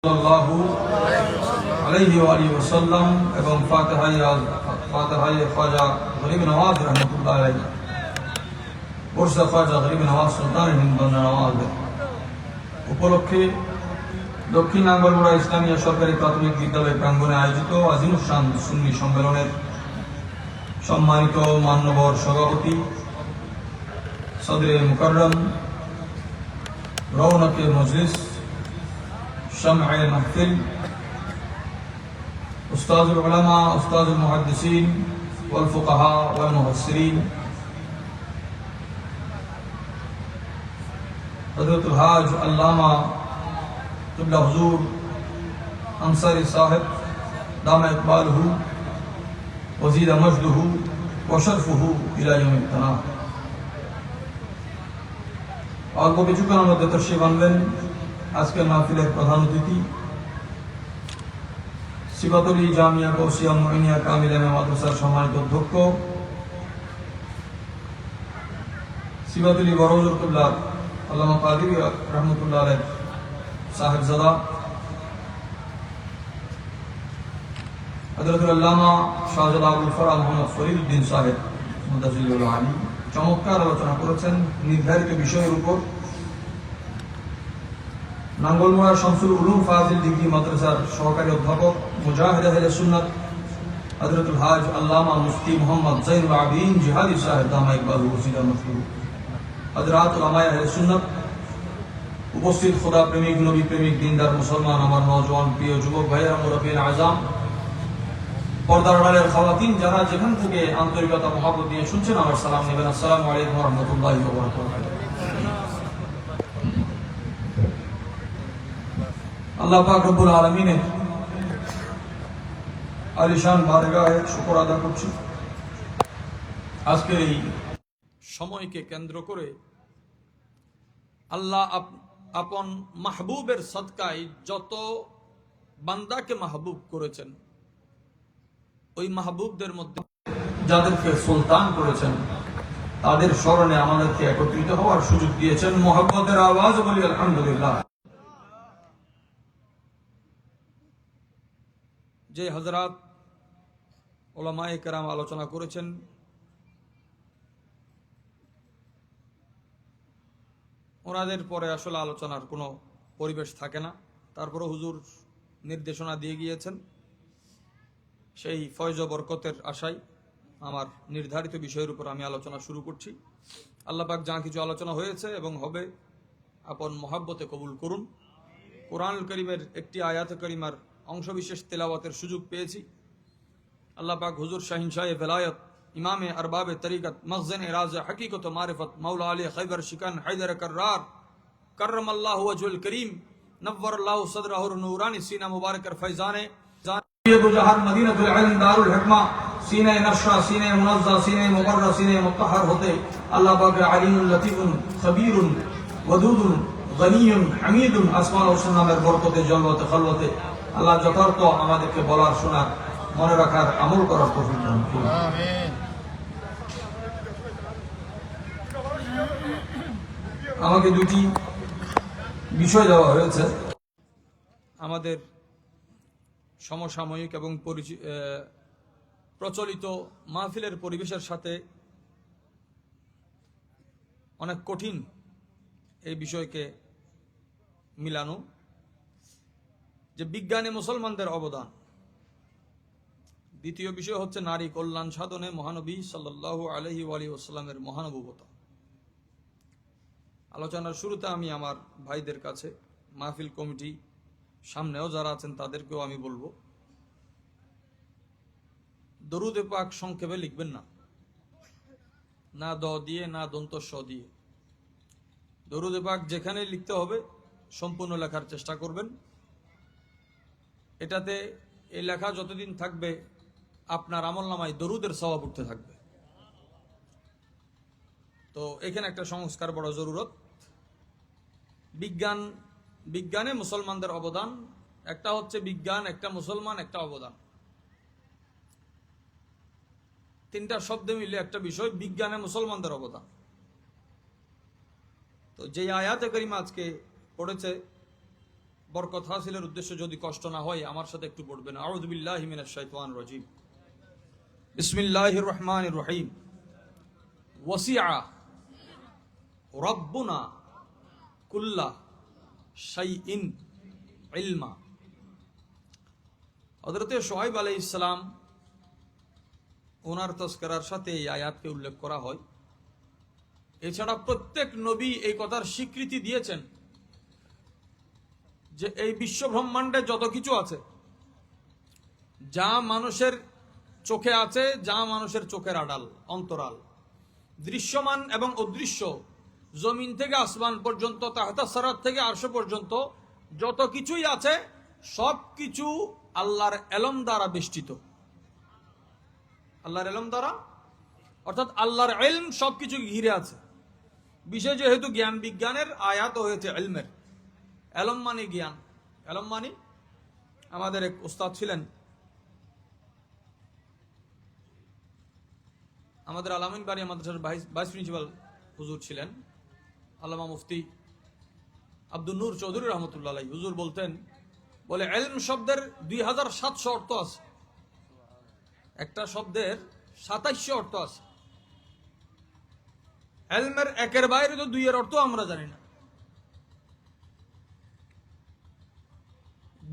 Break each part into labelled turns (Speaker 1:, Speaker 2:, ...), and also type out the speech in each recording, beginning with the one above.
Speaker 1: সাল্লাল্লাহু আলাইহি ওয়া আলিহি ওয়াসাল্লাম এবং ফাতিহায়ে খাজা গরিব নওয়াজ রাহমাতুল্লাহ আলাইহি বর্ষা খাজা গরিব নওয়াজ সুলতান হিন্দ নওয়াজ উপলক্ষে দক্ষিণ আঙ্গলমোড়া ইসলামিয়া সরকারি প্রাথমিক বিদ্যালয় প্রাঙ্গণে আয়োজিত আজিমুস-শান সুন্নি সম্মেলনের সম্মানিত মান্যবর সভাপতি সদরে মুকাররম রৌনকে মজলিস शम्अ महफिल उस्ताजुल उलमा उस्ताजुल मुहद्दिसीन वल फुक़हा वल मुफस्सिरीन हज़रतुल हाज अल्लामा क़िबला हुज़ूर अंसारी साहिब दाम इक़बालहु वज़ीद मजदहु व शरफ़हु इला यौमिल तनाह অল্প কিছুক্ষণের মধ্যে তশরিফ আনলেন আজকের মাহফিলের প্রধান অতিথি সিবাতুল জামিয়া গৌসিয়া মুইনিয়া কামিলা মাদ্রাসার সম্মানিত অধ্যক্ষ সিবাতুল বরৌজুল কিবলা আল্লামা কাদির রহমাতুল্লাহ আলাইহি সাহেবজাদা হযরতুল আল্লামা শাহজাদা আবুল ফরা মুহাম্মদ ফরিদউদ্দিন সাহেব মুদাজিলুল আলী চমৎকার আলোচনা করেছেন নির্ধারিত বিষয়ের উপর। নাঙ্গলমোড়া শামসুল উলুম ফাজিল ডিগ্রি মাদ্রাসার সহকারী অধ্যাপক মুজাহিদ আহলে সুন্নাত হযরতুল হাজ আল্লামা মুফতি মুহাম্মদ যাইনুল আবিদিন জিহাদি সাহেব দামা ইকবাল ওসিলা মশহুর হযরত উলামায়ে আহলে সুন্নাত উপস্থিত খোদা প্রেমিক নবী প্রেমিক দিনদার মুসলমান আমার নওজোয়ান প্রিয় যুবক ভাইয়েরা মুরব্বিয়ান আযম পর্দার আড়ালের খাওয়াতিন যারা যেখান থেকে আন্তরিকতা মহব্বত দিয়ে শুনছেন আমার সালাম নেবেন। আসসালামু আলাইকুম ওয়া রাহমাতুল্লাহি ওয়া বারাকাতুহু। আল্লাহ পাক রব্বুল আলামিনের আলিশান বারগাহে শুকর আদা করছি আজকের এই সময়কে কেন্দ্র করে আল্লাহ আপন মাহবুবের সদকায় যত বান্দাকে মাহবুব করেছেন ওই মাহবুবদের মধ্যে যাদেরকে সুলতান করেছেন তাদের স্মরণে আমাদেরকে একত্রিত হওয়ার সুযোগ দিয়েছেন। মুহাব্বতের আওয়াজ বলি আলহামদুলিল্লাহ। যে হযরত উলামায়ে কেরাম আলোচনা করেছেন ওনাদের পরে আসলে আলোচনার কোনো পরিবেশ থাকে না, তারপরে হুজুর নির্দেশনা দিয়ে গিয়েছেন। সেই ফয়জ বরকতের আশায় আমার নির্ধারিত বিষয়ের উপর আমি আলোচনা শুরু করছি। আল্লাহ পাক যা কিছু আলোচনা হয়েছে এবং হবে আপন মহাব্বতে কবুল করুন। কোরআনুল কারীমের একটি আয়াত কারিমার অংশবিশেষ তেলাওয়াতের সুযোগ পেয়েছি। আল্লাহ পাক হুজুর শাহিন শাহে ভেলায়ত ইমামে আরবাবে তরিকত মখজেন এরাজ হকিকত মারিফত মাওলা আলী খৈবর শিকান হায়দার कर्रार करमल्लाहु वजहुल करीम नव्वरल्लाहु सदरहु नूरानी सीना मुबारकर फैजाने जहान मदीनतुल इल्म दारुल हिकमा सीने नक्शा सीने मुनज़्ज़ा सीने मुबर्रा सीने मुत्तहर होते अल्लाह पाक अलीमुल लतीफुन खबीरुन वदूदुन गनीयुन हमीदुन আসমান ও সুন্নামের বরকতে জলওয়াতে খলওয়াতে আল্লাহ যথার্থ আমাদেরকে বলার শোনার মনে রাখার আমল করার তৌফিক দান করুন। আমিন। আমাকে দুটি বিষয় দেওয়া হয়েছে আমাদের সমসাময়িক এবং প্রচলিত মাহফিলের পরিবেশের সাথে অনেক কঠিন এই বিষয়কে মিলানো, যে বিজ্ঞানে মুসলমানদের অবদান। দ্বিতীয় বিষয় হচ্ছে নারী কল্যাণ সাধনে মহানবী সাল্লাল্লাহু আলাইহি ওয়াসাল্লামের মহানুভবতা। আলোচনার শুরুতে আমি আমার ভাইদের কাছে, মাহফিল কমিটি সামনেও যারা আছেন তাদেরকেও আমি বলবো, দরুদে পাক সংক্ষেপে লিখবেন না, না দ দিয়ে না দন্ত স দিয়ে। দরুদে পাক যেখানে লিখতে হবে সম্পূর্ণ লেখার চেষ্টা করবেন। এটাতে এই লেখা যতদিন থাকবে আপনার আমলনামায় দরুদের সওয়াব উঠতে থাকবে। তো এখানে একটা সংস্কার বড় জরুরত। বিজ্ঞানে মুসলমানদের অবদান, একটা হচ্ছে বিজ্ঞান, একটা মুসলমান, একটা অবদান, তিনটা শব্দ মিলে একটা বিষয় বিজ্ঞানে মুসলমানদের অবদান। তো যে আয়াতে কারিমা আজকে পড়েছে বরকত হাসিলের উদ্দেশ্যে যদি কষ্ট না হয় আমার সাথে একটু পড়বেন। আউযু বিল্লাহি মিনাশ শাইতানির রাজীম। বিসমিল্লাহির রহমানির রহিম। ওয়াসিআ রাব্বুনা কুল্লা শাইইন ইলমা। হযরতে শুআয়ব আলাইহিস সালাম ওনার তস্করার সাথে এই আয়াতকে উল্লেখ করা হয়। এছাড়া প্রত্যেক নবী এই কথার স্বীকৃতি দিয়েছেন যে এই বিশ্ব ব্রহ্মাণ্ডে যত কিছু আছে, যা মানুষের চোখে আছে, যা মানুষের চোখের আড়াল অন্তরাল, দৃশ্যমান এবং অদৃশ্য, জমিন থেকে আসমান পর্যন্ত, তাহতা সারাত থেকে আরশ পর্যন্ত যত কিছুই আছে সব কিছু আল্লাহর এলম দ্বারা বেষ্টিত। আল্লাহর এলম দ্বারা, অর্থাৎ আল্লাহর ইলম সবকিছু ঘিরে আছে। বিশেষ যেহেতু জ্ঞান বিজ্ঞানের আয়াত হয়েছে ইলমের, এলম মানে জ্ঞান, এলম মানে, আমাদের এক উস্তাদ ছিলেন, আমাদের আলামিন বাড়ি মাদ্রাসার ভাইস প্রিন্সিপাল হুজুর ছিলেন আল্লামা মুফতি আব্দুল নূর চৌধুরী রহমতুল্লাহ আলাইহি। হুজুর বলতেন, বলে ইলম শব্দের 2700 অর্থ আছে, একটা শব্দের 2700 অর্থ আছে। ইলমের একের বাইরে তো দুইয়ের অর্থ আমরা জানি না।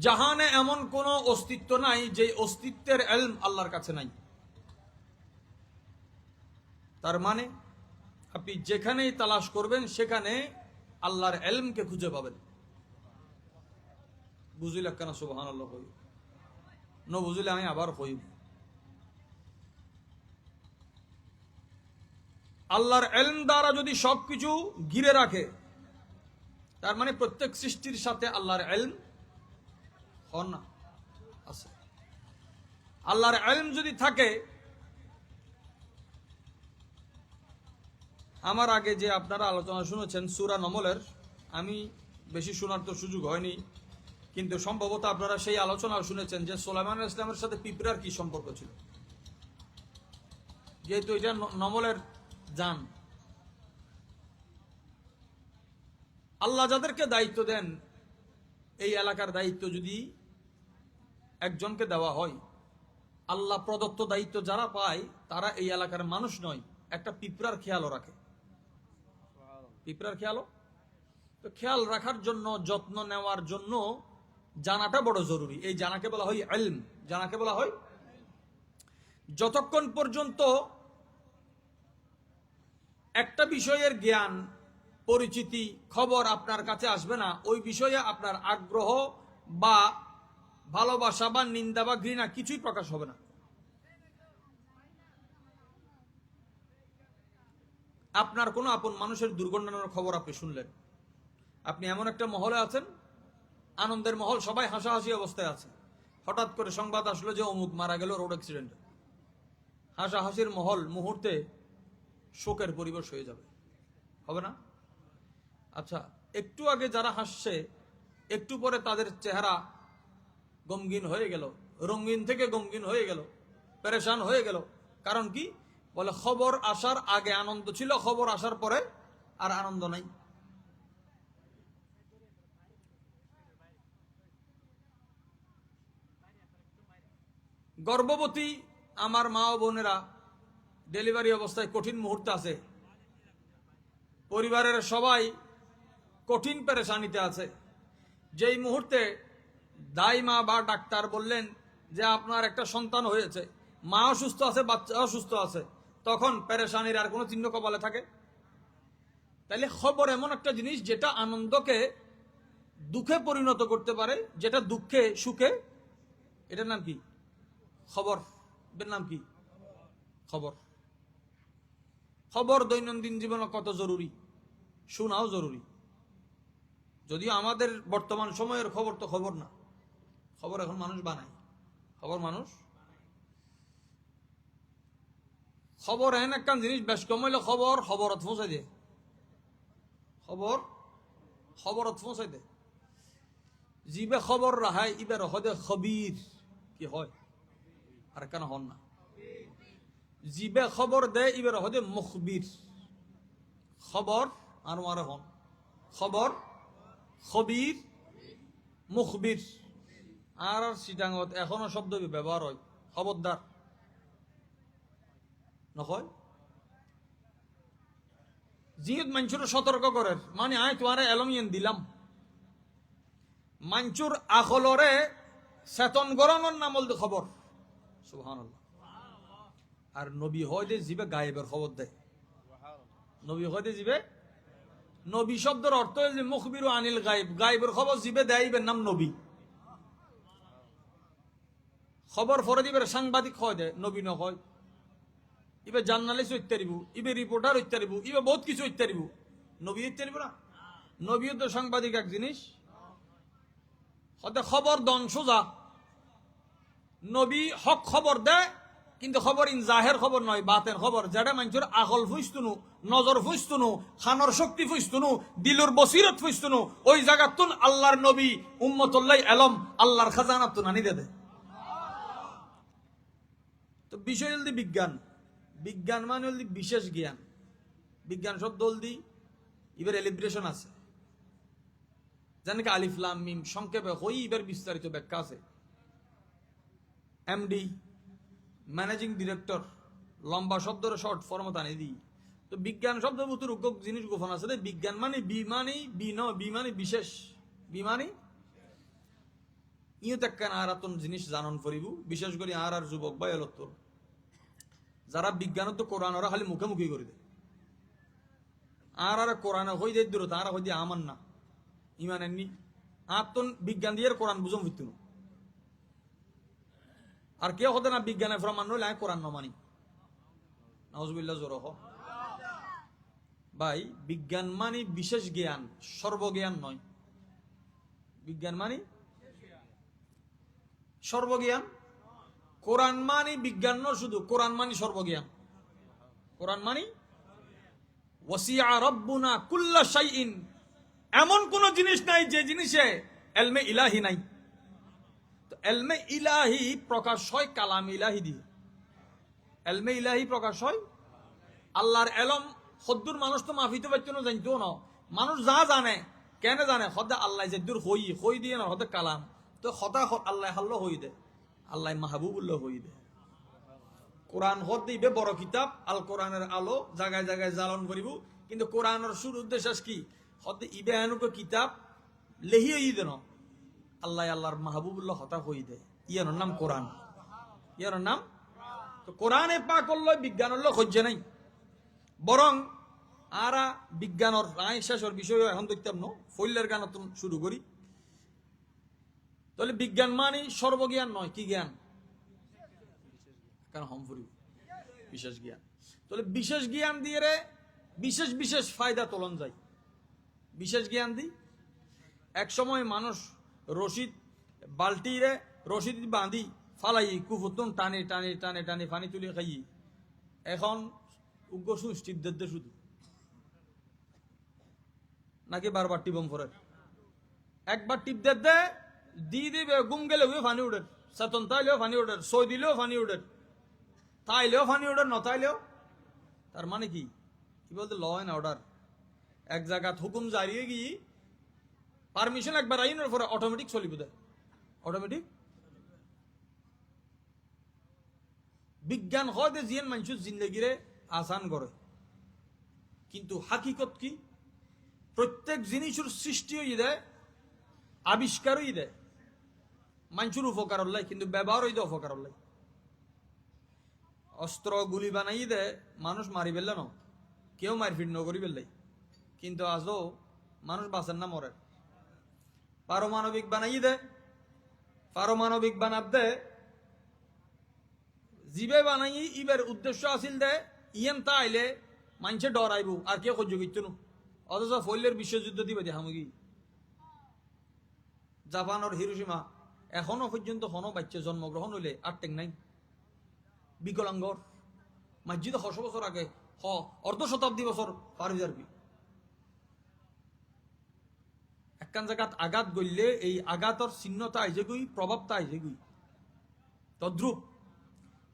Speaker 1: জাহানে এমন কোন অস্তিত্ব নাই যে অস্তিত্বের ইলম আল্লাহর কাছে নাই। তার মানে আপনি যেখানেই তালাশ করবেন সেখানে আল্লাহর ইলমকে খুঁজে পাবেন। বুঝিল কেন? সুবহানাল্লাহ হই ন, বুঝিলে আমি আবার হই। আল্লাহর ইলম দ্বারা যদি সবকিছু ঘিরে রাখে, তার মানে প্রত্যেক সৃষ্টির সাথে আল্লাহর ইলম হন না আছে। আল্লাহর ইলম যদি থাকে, আমার আগে যে আপনারা আলোচনা শুনেছেন সূরা নমলের, আমি বেশি শোনার তো সুযোগ হয়নি, কিন্তু সম্ভবত আপনারা সেই আলোচনা শুনেছেন যে সুলাইমান আলাইহিস সালামের সাথে পিঁপড়ার কি সম্পর্ক ছিল। যেহেতু এটা নমলের জান, আল্লাহ যাদেরকে দায়িত্ব দেন, এই এলাকার দায়িত্ব যদি একজনকে দেওয়া হয়, আল্লাহ প্রদত্ত দায়িত্ব যারা পায় তারা এই এলাকার মানুষ নয়, একটা পিঁপড়ার খেয়ালও রাখে। পিঁপড়ার খেয়ালও তো, খেয়াল রাখার জন্য, যত্ন নেওয়ার জন্য জানাটা বড় জরুরি। এই জানাকে বলা হয় ইলম, জানাকে বলা হয়। যতক্ষণ পর্যন্ত একটা বিষয়ের জ্ঞান, পরিচিতি, খবর আপনার কাছে আসবে না, ওই বিষয়ে আপনার আগ্রহ বা ভালোবাসা বা নিন্দা বা ঘৃণা কিছুই প্রকাশ হবে না। আপনার কোনো আপন মানুষের দুর্ঘটনার খবর আপনি শুনলেন, আপনি এমন একটা মহলে আছেন, আনন্দের মহল, সবাই হাসাহাসি অবস্থায় আছে, হঠাৎ করে সংবাদ আসলো যে অমুক মারা গেল রোড অ্যাক্সিডেন্টে। হাসাহাসির মহল মুহূর্তে শোকের পরিবেশ হয়ে যাবে, হবে না? আচ্ছা, একটু আগে যারা হাসছে, একটু পরে তাদের চেহারা গমগিন হয়ে গেল, রঙিন থেকে গমগিন হয়ে গেল, পেরেশান হয়ে গেল। কারণ কি? বলে খবর আসার আগে আনন্দ ছিল, খবর আসার পরে আর আনন্দ নাই। গর্ভবতী আমার মা ও বোনেরা ডেলিভারি অবস্থায় কঠিন মুহূর্তে আছে, পরিবারের সবাই কঠিন পেরেশানিতে আছে। যেই মুহূর্তে দাইমা বা ডাক্তার বললেন যে আপনার একটা সন্তান হয়েছে, মা অসুস্থ আছে, বাচ্চা অসুস্থ আছে, তখন পেরেশানির আর কোনো চিহ্ন কপালে থাকে? তাইলে খবর এমন একটা জিনিস যেটা আনন্দকে দুঃখে পরিণত করতে পারে, যেটা দুঃখে সুখে, এটার নাম কি? খবর। এর নাম কি? খবর। খবর দৈনন্দিন জীবনে কত জরুরি, শোনাও জরুরি। যদিও আমাদের বর্তমান সময়ের খবর তো খবর না, খবর এখন মানুষ বানায়। খবর মানুষ, খবর এন একটা জিনিস বেশ কম হইলে খবর খবরত পৌঁছাই দে, খবর খবরত পৌঁছাই দে। জিবে খবর রাহাই ইবে রহদে খবির কি হয়, আর কেন হন না? জিবে খবর দে ইবে রহদে মুখবির। খবর আর হন খবর, খবির মুখবির আর সিটাঙত এখনো শব্দ ব্যবহার হয়, খবরদার নয়। জিয়ত মানুষের সতর্ক করে, মানে আয় তোমারে এলমিয়েন দিলাম, মানুষের আখলরে চেতন গরমের নাম বলতে খবর। সুবহানাল্লাহ। আর নবী হয় যে জিবে গায়েবের খবর দেয়, নবী হয় যে জিবে, নবী শব্দের অর্থ যে মুখবিরু আনিল গায়েব, গায়েবের খবর জিবে দেয়, ইবের নাম নবী। খবর ফরে দিবে সাংবাদিক হয় দেয়, নবী ন হয়। ইবে জার্নালিস্ট ইত্যাদিব, ইবে রিপোর্টার ইত্যাদিব, ইবে বহুত কিছু ইত্যাদিব, নবী ইত্যাদিব না। নবী তো সাংবাদিক এক জিনিস, হতে খবর দন সোজা। নবী হক খবর দেয়, কিন্তু খবর ইন জাহের খবর নয়, বাতের খবর, যেটা মানুষের আকল ফুইস্তুনু, নজর ফুইস্তুনু, খানর শক্তি ফুইস্তুনু, দিলুর বসিরত ফুইস্তুনু, ওই জায়গাতুন আল্লাহর নবী উম্মতুল্লাহ আলম আল্লাহর খাজানাতুন আনি দে। তো বিষয় হল বিজ্ঞান, বিজ্ঞান মানে হল বিশেষ জ্ঞান। বিজ্ঞান শব্দ হল দি এবার এলিব্রেশন আছে, যেন আলিফ লাম মিম সংক্ষেপে হই, এবার বিস্তারিত ব্যাখ্যা আছে। এমডি ম্যানেজিং ডিরেক্টর লম্বা শব্দের শর্ট ফর্মত আনি দিই। তো বিজ্ঞান শব্দ বুতুর জিনিস গোপন আছে। বিজ্ঞান মানে বি মানে বি ন, বি মানে বিশেষ, বি মানে ইও তেকান আর আতন জিনিস জানন করিব, বিশেষ করে আর যুবক বা এলত যারা বিজ্ঞানত কোরআন ওরা খালি মুখে মুখে করে দেয়, আর কোরআন হই দেয় দূরত, আর হই দিয়ে আমার না ইমান এমনি আতন বিজ্ঞান দিয়ে কোরআন বুঝম হইত না। আর কেউ হতে না বিজ্ঞানের প্রমাণ নইলে আমি কোরআন ন মানি, নাউজুবিল্লাহ জোর হ। ভাই বিজ্ঞান মানে বিশেষ জ্ঞান, সর্বজ্ঞান নয়। বিজ্ঞান মানে সর্বজ্ঞান। কোরআন মানে বিজ্ঞান নয় শুধু, কোরআন মানে সর্বজ্ঞান। কোরআন মানে ওয়াসিআ রাব্বুনা কুল্লা শাইইন, এমন কোন জিনিস নাই যে জিনিসে এলমে ইলাহি নাই। তো এলমে ইলাহি প্রকাশ হয় কালাম ইলাহি দিয়ে। এলমে ইলাহি প্রকাশ হয় আল্লাহর এলম। সদ্দুর মানুষ তো মাফিতে পারতো না, জানতো না। মানুষ যা জানে কেন জানে, হদা আল্লাহ যেদুর হই দিয়ে না, হদা কালাম তো হতা আল্লাহ হাল্লো হই দে, আল্লাহ মাহবুবুল্লাহ হই দে। কোরআন হদ দিবে বড় কিতাব, আল কোরআনের আলো জায়গায় জায়গায় জ্বালন করিব। কিন্তু কোরআনের শুরু উদ্দেশ্য কি, হদ ইবে এনুক কিতাব লেহিয়ে ই দেন আল্লাহ আল্লাহর মাহবুবুল্লাহ হতা হই দে। ইয়ার নাম কোরআন, ইয়ার নাম। তো কোরআনে পাক করল বিজ্ঞান হল সহ্য নাই, বরং আরা বিজ্ঞানের রায় শেষের বিষয় এখন দেখতাম ন, ফৈলের গান শুরু করি। তাহলে বিজ্ঞান মানে সর্বজ্ঞান নয়, কি জ্ঞান? কেন হম ফুরি বিশেষ জ্ঞান। তাহলে বিশেষ জ্ঞান দিয়ে রে বিশেষ বিশেষ ফায়দা তোলন যায়। বিশেষ জ্ঞান দি এক সময় মানুষ রশিদ বালতি রে রশিদ বাঁধি ফালাই কুফুতন টানে টানে টানে টানে পানি তুলে খাই। এখন উগ্র সুষ্টিপ দে শুধু নাকি বারবার টিপম ফরে, একবার টিপ দে দিয়ে দিবে, গুম গেলে ফানি উঠে, চেতন তাইলেও ফানি উঠে, সই দিলেও ফানি উঠে, তাইলেও ফানি উঠে, নতাইলেও। তার মানে কি বলতে ল অ্যান্ড অর্ডার এক জায়গাত হুকুম জারি গিয়ে পারমিশন একবার আইনের পরে অটোমেটিক চলিব দেয়, অটোমেটিক। বিজ্ঞান হয় জিয়ান মানুষের জিন্দগিরে আসান করে, কিন্তু হাকিকত কি? প্রত্যেক জিনিসের সৃষ্টি হয়ে দেয়, আবিষ্কার হয়ে দেয় মানুষের উপকার হল্লাই, কিন্তু ব্যবহার হয়ে দেয় অপকার হল্লাই। অস্ত্র গুলি বানাই দেয় মানুষ মারি ফেললে না, কেউ মারপিট ন করি ফেললাই, কিন্তু আজও মানুষ বাঁচেন না, মরে। পারমাণবিক বানাই দেয়, পারমাণবিক বানাব দে জিবে বানাই, ইবের উদ্দেশ্য আসিল দে ইয়েন তা আইলে মানুষে ডরাইব আর কেউ সহ্য করতো না। অথচ ফৈলের বিশ্বযুদ্ধ দিবে দেখামুগি। জাপানের হিরোশিমা এখনো পর্যন্ত কোনো বাচ্চা জন্মগ্রহণ হইলে আর টেক নাই, বিকলাঙ্গর। মসজিদে 100 বছর আগে অর্ধ শতাব্দী বছর পার হয়ে যাবি। একখান জায়গাত আঘাত গইলে এই আঘাতর চিহ্নতা আইজে গুই, প্রভাবটা আইজে গুই। তদ্রুপ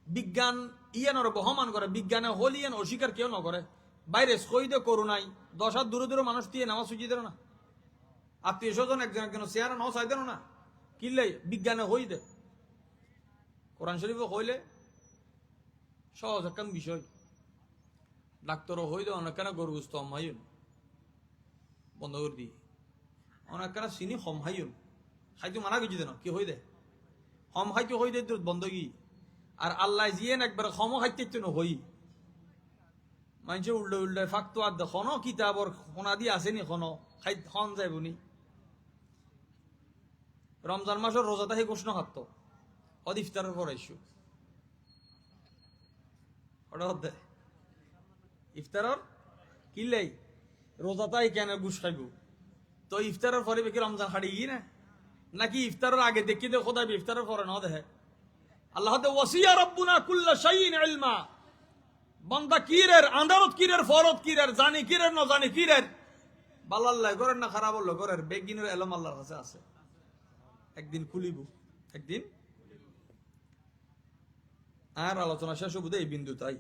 Speaker 1: বিজ্ঞান ইয়ানোর বহমান করে, বিজ্ঞানে হল ইয়ান অস্বীকার কেউ নকরে। বাইরে সইদে করুনাই 10 হাত দূরে দূরে মানুষ দিয়ে নামাজ সুজি দেয় না, আত্মীয় স্বজন একজন একজন চেয়ারা ন চাই দেন না কিনলে বিজ্ঞানে হই দে কোরআন শরীফ হইলে সহজ একটা বিষয় ডাক্তারও হই দে অনেক কেন গরু গুস্ত হাইন বন্ধ করে দি অনেক কেন চিনি হম হাইন খাইতে মানা গেছি দেন কি হই দে হম খাইতে হই দে বন্ধ কি আর আল্লাহ জিয়েন একবার হম খাইতে হই মানুষে উল্টে উল্টে ফাঁকতো আর দেখো কিতাবর সোনা দিয়ে আসেনি খন খাই খন যাইবনি রমজান মাসের রোজাতে সেই কৃষ্ণ খাত অদ ইফতারের পর আইসু ইফতারর কিনলেই রোজাতাই কেন গুস খাইব তো ইফতারের পরে বেকি রমজান খাড়ি গিয়ে না নাকি ইফতারের আগে দেখি দে খোদাই ইফতারের পরে ন দেখে আল্লাহ ওয়াসিয়া রব্বুনা কুল্লা শাইইন ইলমা বান্দা কিরের আন্দারত কিরের ফরত কিরের জানি কিরের ন জানি কিরের বাল্লাল্লাহ করেন না খারাপ হলো করের বেগিনের এলম আল্লাহর কাছে আছে একদিন খুলিব একদিন আর আলোচনা শেষ হবো এই বিন্দু তাই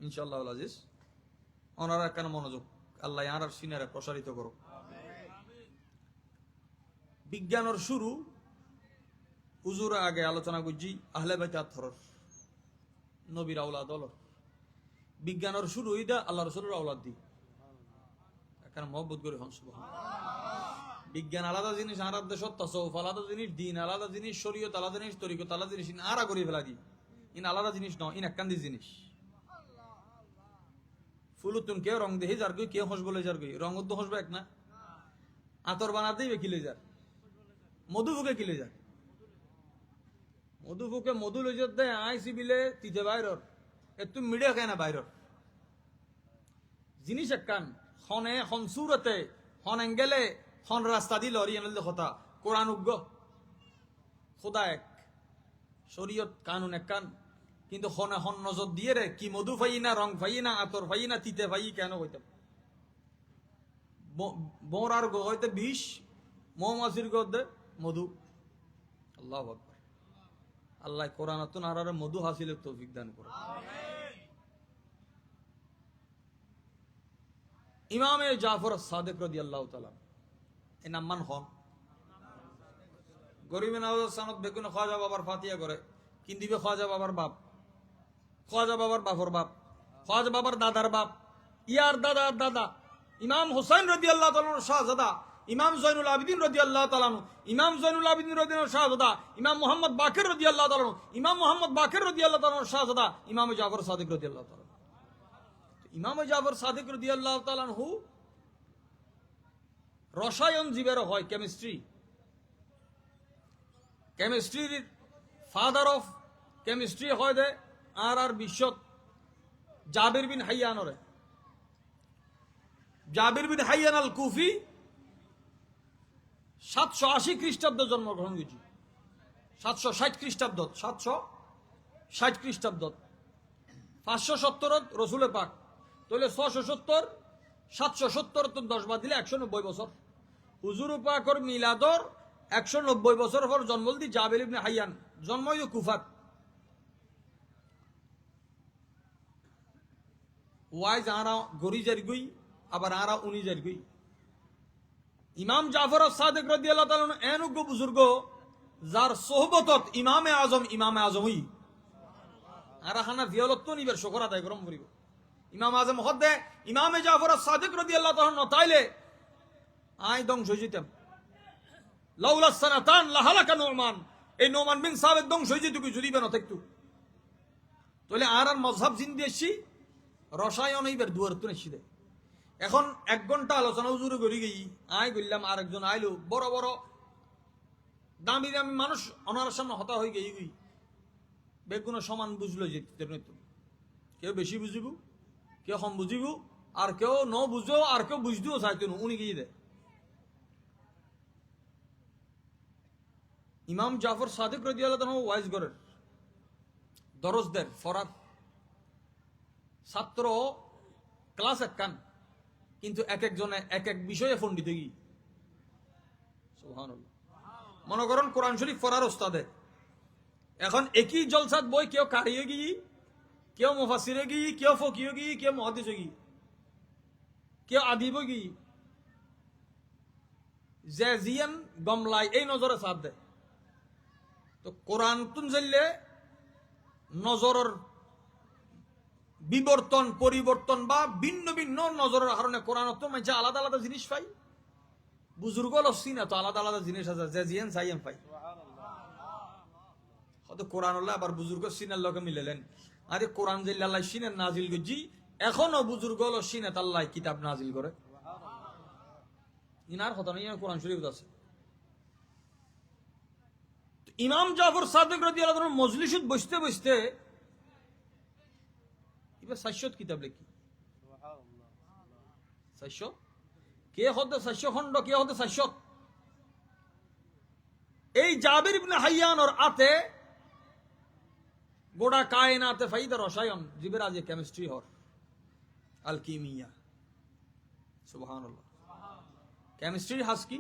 Speaker 1: ইনশাআল্লাহ আজিজ ওনারা কেন মনোযোগ আল্লাহ আর সিনারে প্রসারিত করো বিজ্ঞানের শুরু হুজুর আগে আলোচনা করছি আহলে বাইত আথরর নবীর আওলাদ হল বিজ্ঞানের শুরু ইদা আল্লাহ রসুলের আওলাদ দি এখানে মহব্বত করে হন সুবহানাল্লাহ বিজ্ঞান আলাদা জিনিস আর দেশ তাসাউফ আলাদা জিনিস দিন আলাদা জিনিস শরীয়ত আলাদা জিনিস তরিকত আলাদা জিনিস আরা করে ফেলা দি ইন আলাদা জিনিস নয় ইন একান্দি জিনিস ফুলুতুন কেউ রং দেহি যার গই কেউ হসবলে যার গই রং তো হসবে এক না আতর বানাতেই কিলে যার মধু ফুকে কিলে যার মধু ফুকে মধু লই যাতে আইসি বিলে তিতে বাইরর একটু মিডিয়া খায় না বাইরর জিনিস একান হনে হন সুরতে হন এঙ্গেলে হন রাস্তা দি লরি এনে কথা কোরআন উগ্গ খোদা এক শরীয়ত কানুন এক কান কিন্তু হনে হন নজর দিয়ে রে কি মধু ফাই না রং ফাই না আতর ফাই না তিতে ফাই কেন হইতাম বোর আর গো হইতে বিষ মৌমাছির গদে মধু আল্লাহু আকবার আল্লাহ কোরআনাতুন আর মধু হাসিলের তৌফিক দান করে ইমামে জাফর সাদিক রাদিয়াল্লাহু তাআলা এ নাম্মান হন গরিবে নওয়াজ সনদ বেগুন খাজা বাবার ফাতিহা করে কিন্দিবে খাজা বাবার বাপ খাজা বাবার বাপর বাপ খাজা বাবার দাদার বাপ ইয়ার দাদা দাদা ইমাম হুসাইন রাদিয়াল্লাহু তাআলার শাহজাদা ইমাম জয়নুল আবিদিন রাদিয়াল্লাহু তাআলা ইমাম জয়নুল আবিদিন রাদিয়াল্লাহু শাহজাদা ইমাম মুহাম্মদ বাকির রাদিয়াল্লাহু তাআলা ইমাম মুহাম্মদ বাকির রাদিয়াল্লাহু তাআলার শাহজাদা ইমাম জাফর সাদিক রাদিয়াল্লাহু তাআলা ইমাম জাফর সাদিক রাদিয়াল্লাহু তাআলা হু রসায়ন জীবের হয় কেমিস্ট্রি কেমিস্ট্রির ফাদার অফ কেমিস্ট্রি হয় দে আর বিশ্বত জাবির বিন হাইয়ানরে জাবির বিন হাইয়ান আল কুফি 780 খ্রিস্টাব্দ জন্মগ্রহণ করেছি 760 খ্রিস্টাব্দ 760 খ্রিস্টাব্দ 570 রসুলে পাক তাহলে 670 770 তো 10 বাদ দিলে 190 বছর হুজুর পাকর মিলাদর 190 বছর পর জন্ম দি জাবির ইবনে হাইয়ান জন্ম হইল কুফাত ওয়াইজ আরা গরিজার গুই আবার আরা উনিজার গুই ইমাম জাফর সাদিক রাদিয়াল্লাহু তাআলা এনুগ বুজুর্গ যার সোহবতত ইমামে আজমই আর হানা ভিয়লত নিবার শুকর আদায় করম করিব ইমাম আজম হদে ইমামে জাফর সাদিক রাদিয়াল্লাহু তাআলা নতাইলে আই ধ্বংস হইতাম লাউলা সানাতান লাহালাকা নুমান এই নুমান বিন সাবিত ধ্বংস হই যেত যদি বেন থাকতো তাহলে আর মাযহাব জিন্দেশি রসায়ন এইবার দুয়ার তো নেছি দে এখন 1 ঘন্টা আলোচনা হুজুরে করি গই আই বললাম আরেকজন আইলো বড় বড় দামি দামি মানুষ ওনার সামনে হতা হয়ে গই গই বেগুন সমান বুঝলো যেতে নতো কেউ বেশি বুঝিব কেউ কম বুঝিব আর কেউ ন বুঝো আর কেউ বুঝতেও চাইতো না উনি গিয়ে দে ইমাম জাফর সাদিক রাদিয়াল্লাহু তাআলা ওয়াইজ করেন দরজ দেন ফরাত ছাত্র ক্লাস একখান কিন্তু এক একজনে এক এক বিষয়ে পণ্ডিত গি সুবহানাল্লাহ মনে করেন কোরআন শরীফ পড়ার ওস্তাদে এখন একই জলসাত বই কেউ কারিয়ে গি কেউ মুফাসসিরে গি কেউ ফকিহ গি কেউ মুহাদ্দিস গি কেউ আদিব গি জেজিয়ান গমলাই এই নজরে সাথ দেয়। তো কোরআন তুন জানলে নজরের বিবর্তন পরিবর্তন বা ভিন্ন ভিন্ন নজরের কারণে কোরআন তো মানে আলাদা আলাদা জিনিস পাই। বুজুর্গ লসি না তো আলাদা আলাদা জিনিস আছে জেজিয়ান সাইয়ান পাই। হয়তো কোরআন আবার বুজুর্গ সিনার লগে মিলেলেন। আরে কোরআন জানলে আল্লাহ সিনের নাজিল গজি এখনো বুজুর্গ সিনাত আল্লাহ কিতাব নাজিল করে। ইনার কথা নয়, কোরআন শরীফ আছে। ইমাম জাফর সাদিক রাদিয়াল্লাহু আনহু মজলিসত বসতে বসতে এবার 600 কিতাব লেখি। 600 কে হতে 600 খণ্ড, কে হতে 600। এই জাবির ইবনে হাইয়ানর আতে গোটা কায়নাতে ফাইদা রসায়ন জীবের আজ কেমিস্ট্রি হর আলকিমিয়া। সুবহানাল্লাহ। কেমিস্ট্রি হাসকি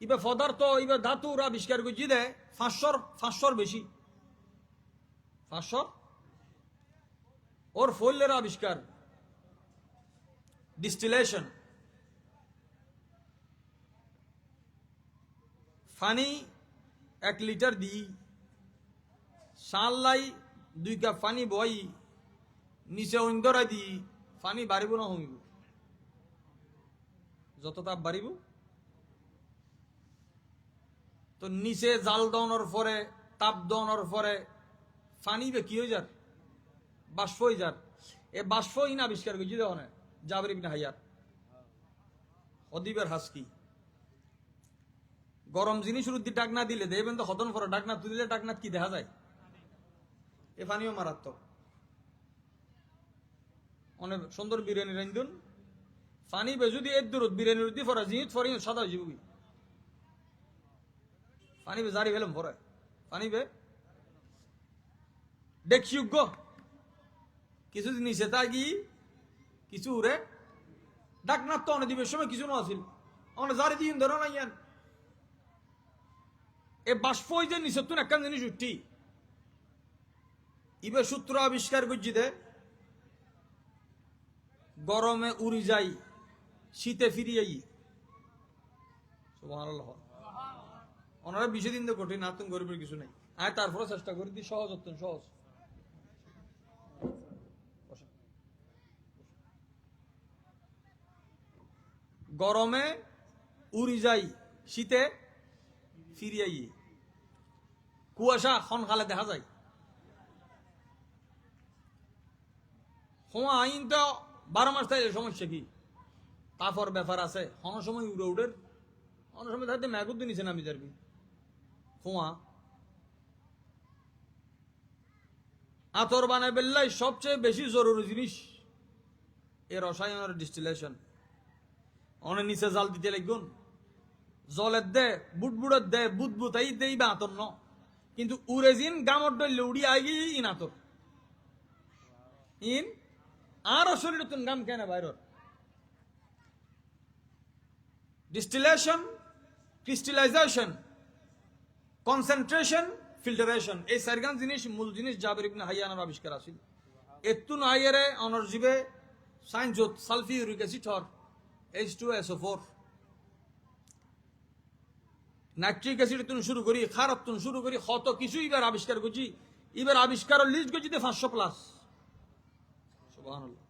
Speaker 1: ইবে পদার্থ ইবে ধাতুর আবিষ্কার করছি দে 500 বেশি। 500 ওর ফলের আবিষ্কার ডিস্টিলেশন। পানি 1 লিটার দি সাল্লাই 2 কাপ পানি বই নিচে অন্দরা দি পানি বাড়িব না কমিব? যত তাপ বাড়িব তো নিচে জাল দনের পরে তাপ দনের পরে পানি বে কি হয়ে যার বাষ্প হয়ে যার। এ বাষ্প ইন আবিষ্কার করছি দেখো না জাবির ইবনে হাইয়ান। হদিবের হাসকি গরম জিনিস রুদ্দি ডাকনা দিলে দেখবেন তো হতন পরে ডাকনা তুলিলে ডাকনাত কি দেখা যায়? এ পানিও মারাত্মক। অনেক সুন্দর বিরিয়ানি রান্ধুন পানি বে যদি এর দূর বিরিয়ানি রুদ্দি ফরা জিনিস ফরি সাদা জীবী পানি বে জারি ফেলম ফরে পানি বে দেখযোগ্য কিছু নিচে তাগি কিছু উড়ে ডাকনাথ তো অনেক দিবের সময় কিছু না আসিল অনেক জারি দিন ধরো না ইয়ান। এ বাষ্প যে নিচে তুন একটা জিনিস উঠি ইবে সূত্র আবিষ্কার করছি দে গরমে উড়ি যাই শীতে ফিরিয়ে। সুবহানাল্লাহ। ওনারা 20 দিন তো কঠিন আতঙ্ক গরিবের কিছু নাই। আয় তারপরে চেষ্টা করি দি সহজ অত্যন্ত সহজ। গরমে উড়ি যাই শীতে ফিরিয়াই। কুয়াশা ক্ষণকালে দেখা যায়। সময় আইন তো 12 মাস তাই সমস্যা কি? তারপর ব্যাপার আছে অন্য সময় উড়ে উড়ের অন্য সময় থাকতে ম্যাগুদ্দিন নিচে নামি যাবি খোয়া আতর বানায় বেল্লাই সবচেয়ে বেশি জরুরি জিনিস এ রসায়নের ডিস্টিলেশন। অনেক নিচে জাল দিতে লাগুন জলের দে বুটবুড়ের দে বুদবুতাই দেই বা আতর ন কিন্তু উড়েজিন গামর ডলে উড়ি আগে ইন আতর ইন আরো শরীর তুন গাম কেন বাইর। ডিস্টিলেশন, ক্রিস্টালাইজেশন, কনসেন্ট্রেশন, ফিল্টারেশন এই 4 জিনিস মূল জিনিস জাবির ইবনে হাইয়ানের আবিষ্কার আছিল। এতুন আইরে অনর্জিবে সাইনজত সালফিউরিক অ্যাসিড হর H2SO4 নাইট্রিক অ্যাসিড তুন শুরু করি খারাপ তুন শুরু করি কত কিছু এবার আবিষ্কার করছি। এবার আবিষ্কারের লিস্ট করছি 500+। সুবহানাল্লাহ।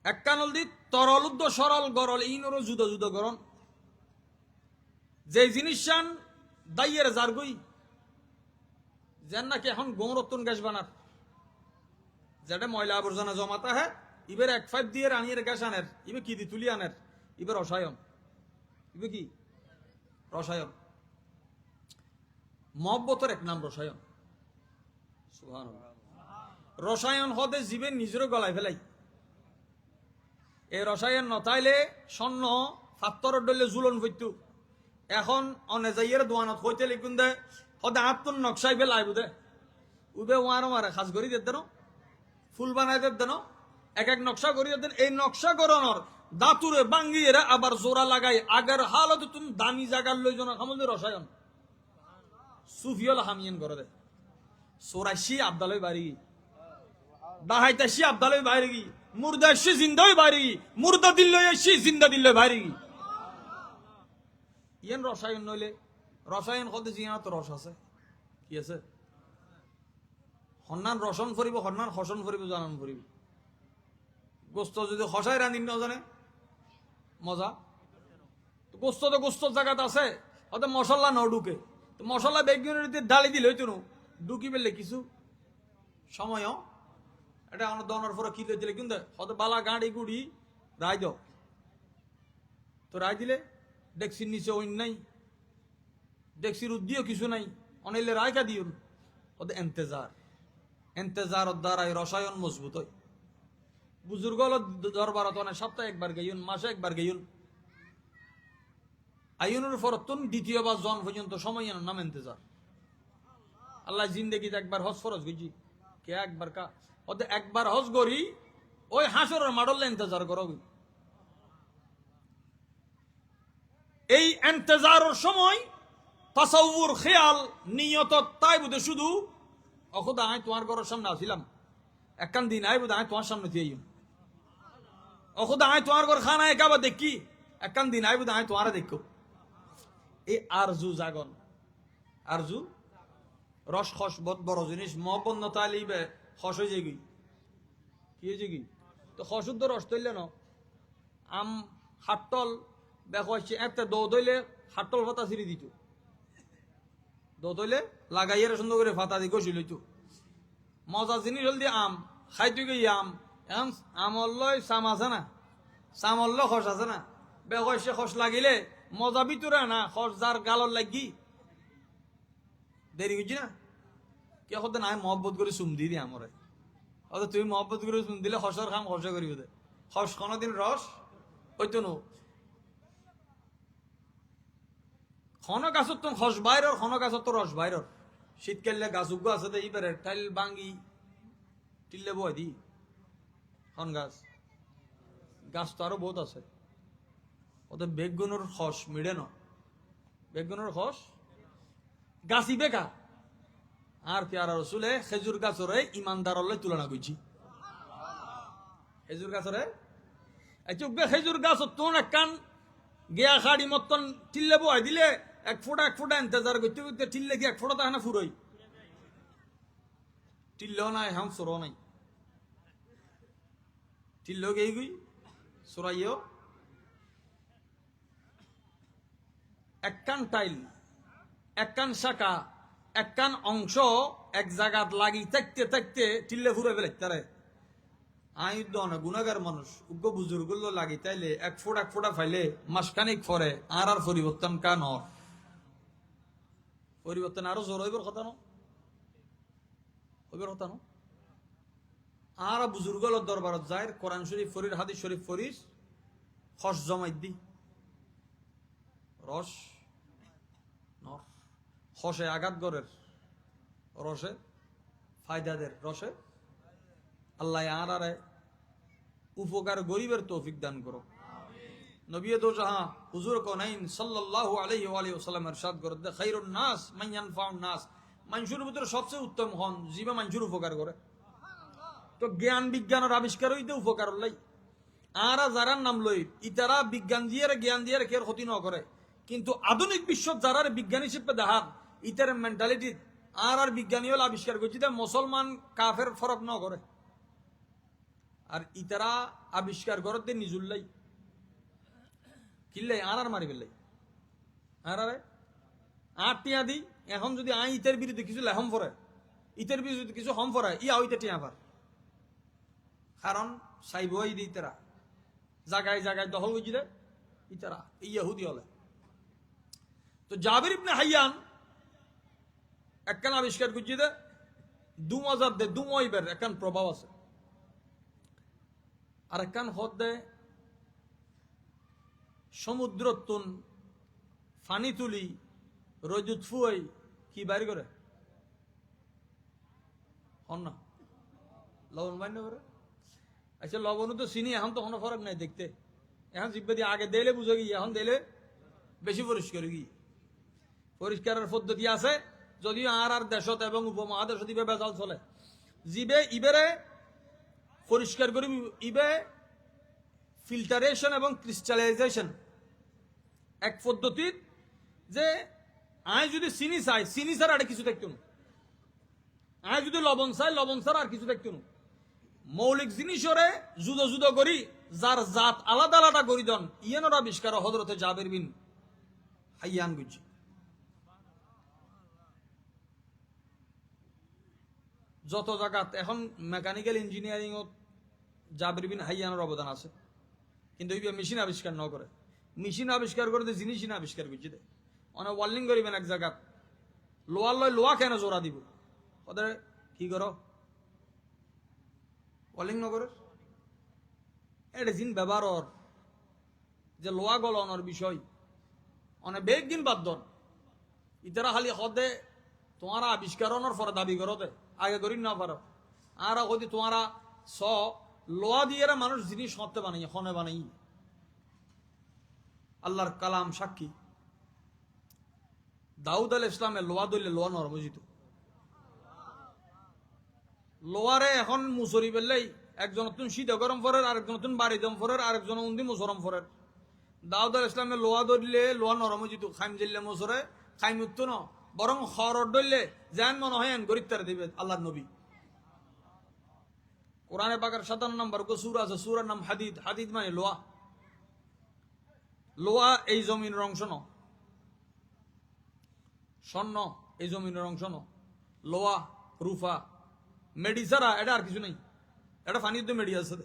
Speaker 1: এককানল দি তরল উদ্দ সরল গরল ইনরো জুদো জুদো গরম যে জিনিসান দাইয়ের জারগুই যেন নাকি এখন গৌরত্তন গ্যাস বানার যেটা ময়লা আবর্জনা জমাতা হ্যাঁ ইবের 1 পাইপ দিয়ে আনিয়ে গ্যাস আনের ইবে কি দি তুলি আনের ইবে রসায়ন। ইবে কি রসায়ন মহব্বতের এক নাম রসায়ন। সুবহানাল্লাহ। রসায়ন হতে জীবের নিজেরও গলায় ফেলাই। এই রসায়ন নতাইলে স্বর্ণ ফাত্তর ডলে জুলন হইতু এখন অনেজাইয়ের দোয়ানত হইতে লিখুন দে হতে আত্মন নকশাই ফেলাই বুধে উবে ওয়ার মারে খাস করি দেন ফুল বানাই দেন এক এক নকশা করি দেন। এই নকশা করণর দাতুরে বাঙ্গিয়ে আবার জোড়া লাগাই আগের হালত তুমি দামি জাগার লইজন খামল রসায়ন সুফিয়ল হামিয়েন করে দে সোরাইশি আবদালই বাড়ি দাহাইতাশি আবদালই বাইরে গিয়ে মুর্দা এসে জিন্দাই বাড়ি, মুর্দা দিল্ল এসে জিন্দা দিল্লে বাড়ি। ইয়ান রসায়ন নইলে রসায়ন কত জিয়া তো রস আছে কি আছে হন্নান রসন ফরিব হন্নান হসন ফরিব জানান ফরিব গোস্ত যদি হসাই রান্ধিন না জানে মজা গোস্ত তো গোস্ত জায়গাত আছে হয়তো মশলা ন ঢুকে তো মশলা বেগুনের ডালি দিলে হইতো না ঢুকি পেলে কিছু সময় এটা আমার দনার পরে কি দিলে কিন্তু হয়তো বালা গাড়ি গুড়ি রায় দাও তো রায় দিলে ডেক্সির নিচে ওই নাই ডেক্সির উদ্দিও কিছু নাই অনাইলে রায় কা দিও ওদের এন্তেজার দ্বারাই রসায়ন মজবুত হয় বুজুর্গ দরবারত অনেক সপ্তাহে একবার গেইন মাসে একবার গেইন আইনের ফরতুন দ্বিতীয়বার জন পর্যন্ত সময় নাম এন্তেজার আল্লাহ জিন্দেগিতে একবার হজ ফরজ গেছি কে একবার কা ওদের একবার হজ করি ওই হাসরের মাডলে ইন্তজার করো এই ইন্তজারের সময় তাসাউর খেয়াল নিয়ত তাই বুঝে শুধু অখুদা আমি তোমার ঘরের সামনে আসিলাম একখান দিন আই বুঝে আমি তোমার সামনে দিয়ে অখুদা আমি তোমার ঘর খানা একাবার দেখি একখান দিন আই বুঝে আমি তোমার দেখো এই আরজু জাগন আরজু রস খস বড় জিনিস মহব্বত আলিবে খস হয়ে যায় কি হয়েছে কি তো খসুদ্ধ রস তৈলে ন আম হাটল দেখো একটা দৌ দইলে হাটল ফাতা ছিঁড়ি দিত দৌ দইলে লাগাইয়ারে সুন্দর করে ফাতা দি গছি লইতো মজা জিনিস হল দিয়ে আম খাইতে গিয়ে আম এখন আমল্লয় চাম আছে না চামল্ল খস আছে না বেকসে খস লাগিলে মজা ভিতরে না খস যার গালর লাগি দেরি হয়েছি না কে হতে নাই মহব্বত করে চুম দি আমরে হয়তো তুমি মহব্বত করে চুম দিলে হসর খাম হসে করি দে হস কোনদিন রস হইতো নো খন গাছত তো হস বাইরর খন গাছত তো রস বাইরর শীতকালে গাছ উগ্গ আছে তো এইবারে টাইল বাঙ্গি টিল্লে বয় দি খন গাছ গাছ তো আরো বহুত আছে ওদের বেগুনের হস মিড়ে ন বেগুনের হস গাছি বেকা আর পেয়ারা রসুলে খেজুর গাছরে ইমানদার তুলনা করছি খেজুর গাছরে খেজুর গাছ তোন এক কান গেয়া খাড়ি মতন টিল্লে বয় দিলে এক ফোটা ইন্তজার করতে করতে টিল্লে কি এক ফোটা তাহলে ফুরই টিল্লেও নাই হাম সরো নাই টিল্লেও গেই গুই সরাইও এক কান টাইল এক কান শাখা এক কান অংশ এক জায়গাত লাগি থাকতে থাকতে টিল্লে ফুরে ফেলে তারে আই দনে গুণাগার মানুষ উগ্র বুজুর্গ লাগি তাইলে এক ফোটা ফাইলে মাসখানিক পরে আর পরিবর্তন কান পরিবর্তন আরো জোর হইবার কথা হইবার কথা আর বুজুর্গ দরবারত যায় কোরআন শরীফ ফরির হাদিস শরীফ ফরিস খস জমাই দি রস নর হসে আঘাত গরের রসে ফায়দাদের রসে আল্লাহ আরারে উপকার গরিবের তৌফিক দান করো নবী দো জাহাঁ হুজুর কোনাইন সাল্লাল্লাহু আলাইহি ওয়া আলিহি ওয়াসাল্লাম ইরশাদ করে দে খায়রুন নাস মান ইয়ানফাউন নাস মানুষের ভিতরে সবচেয়ে উত্তম হন জীবে মানুষের উপকার করে তো জ্ঞান বিজ্ঞানের আবিষ্কার হইতে উপকার লাই আরা যারার নাম লই ইতারা বিজ্ঞান দিয়ে জ্ঞান দিয়ে কের ক্ষতি ন করে কিন্তু আধুনিক বিশ্ব যারার বিজ্ঞানী হিসেবে দেখার ইতার মেন্টালিটি আর বিজ্ঞানী হল আবিষ্কার করছি মুসলমান কাফের ফরক ন করে আর ইতারা আবিষ্কার করতে নিজুল্লাই কিল্লাই আর মারি ফেললাই আর টিয়া দি এখন যদি আই ইতের বিরুদ্ধে কিছু লেহম ফরে ইতের বিরুদ্ধে কিছু হম ফরায় ই আইতে টিয়া পার কারণ সাইব দি ইতারা জায়গায় জায়গায় দখল হয়েছি দে ইতারা ইহুদি হলে তো জাবির ইবনে হাইয়ান একখান আবিষ্কার করছি দে দুমজার দে দুমইবের একখান প্রভাব আছে আর একখান হদ দে সমুদ্র তুন ফানি তুলি রজুত ফুয়াই কি বাইর করে হন না লবণ বাইন করে আচ্ছা লবণও তো চিনি এখন তো কোনো ফরক নাই দেখতে এখন জিব্বা দিয়ে আগে দিলে বুঝে গিয়ে এখন দিলে বেশি পরিষ্কার গিয়ে পরিষ্কারের পদ্ধতি আছে যদিও আর দেশত এবং উপমহাদেশত ইবে বেজাল চলে জিবে ইবেরে পরিষ্কার করি ইবে ফিল্টারেশন এবং ক্রিস্টালাইজেশন এক পদ্ধতির যে আয় যদি চিনি চাই চিনি ছাড়া আর কিছু দেখতো না, আয় যদি লবণ চাই লবণ ছাড়া আর কিছু দেখতো না। মৌলিক জিনিসরে জুদো জুদো করি যার জাত আলাদা আলাদা করি দন ইয়ানোর আবিষ্কার হযরতে জাবের বিন হাইয়ান বুঝি। যত জায়গাত এখন মেকানিক্যাল ইঞ্জিনিয়ারিং ও জাবের বিন হাইয়ানের অবদান আছে, কিন্তু এই মেশিন আবিষ্কার ন করে, মেশিন আবিষ্কার করে দে জিনিস না আবিষ্কার করছি দে অনেক ওয়ার্লিং করিবেন এক জায়গাত লোয়ার লয় লোয়া কেন জোড়া দিব ওদের কি করো ওয়ার্লিং নগরের এটা জিন ব্যবহার যে লোয়া গলনের বিষয় অনেক বেগ দিন বাদ দন ইতারা খালি হদে তোমারা আবিষ্কারণের পরে দাবি করো দে আগে করি না পারো আর যদি তোমারা স লোয়া দিয়ে মানুষ জিনিস হতে বানাই হনে বানাই আল্লাহর কালাম সাক্ষী দাউদ আল ইসলামের লোয়া দইলে লোয়া নরমজিত লোয়ারে এখন মুসরি বেললেই একজন নতুন শীত গরম ফরের আরেকজন নতুন বাড়ি দম ফরের আরেকজন উন্দি মুসরম ফরের দাউদ আল ইসলামের লোয়া ধরলে লোয়া নরমজিত খাইম জিল্লে মুসরে খাইম উত্তু ন বরং খরর ধরলে যেন মনে হয় গরিত্তার দিবে আল্লাহ নবী। কোরআনে পাকের 57 নম্বর সূরা আছে, সূরার নাম হাদিদ। হাদিদ মানে লোয়া। লোয়া এই জমিনের অংশ ন, স্বর্ণ এই জমিনের অংশ ন, লোয়া রুফা মেডি ছাড়া এটা আর কিছু নেই, এটা ফানির তো মেডি আছে।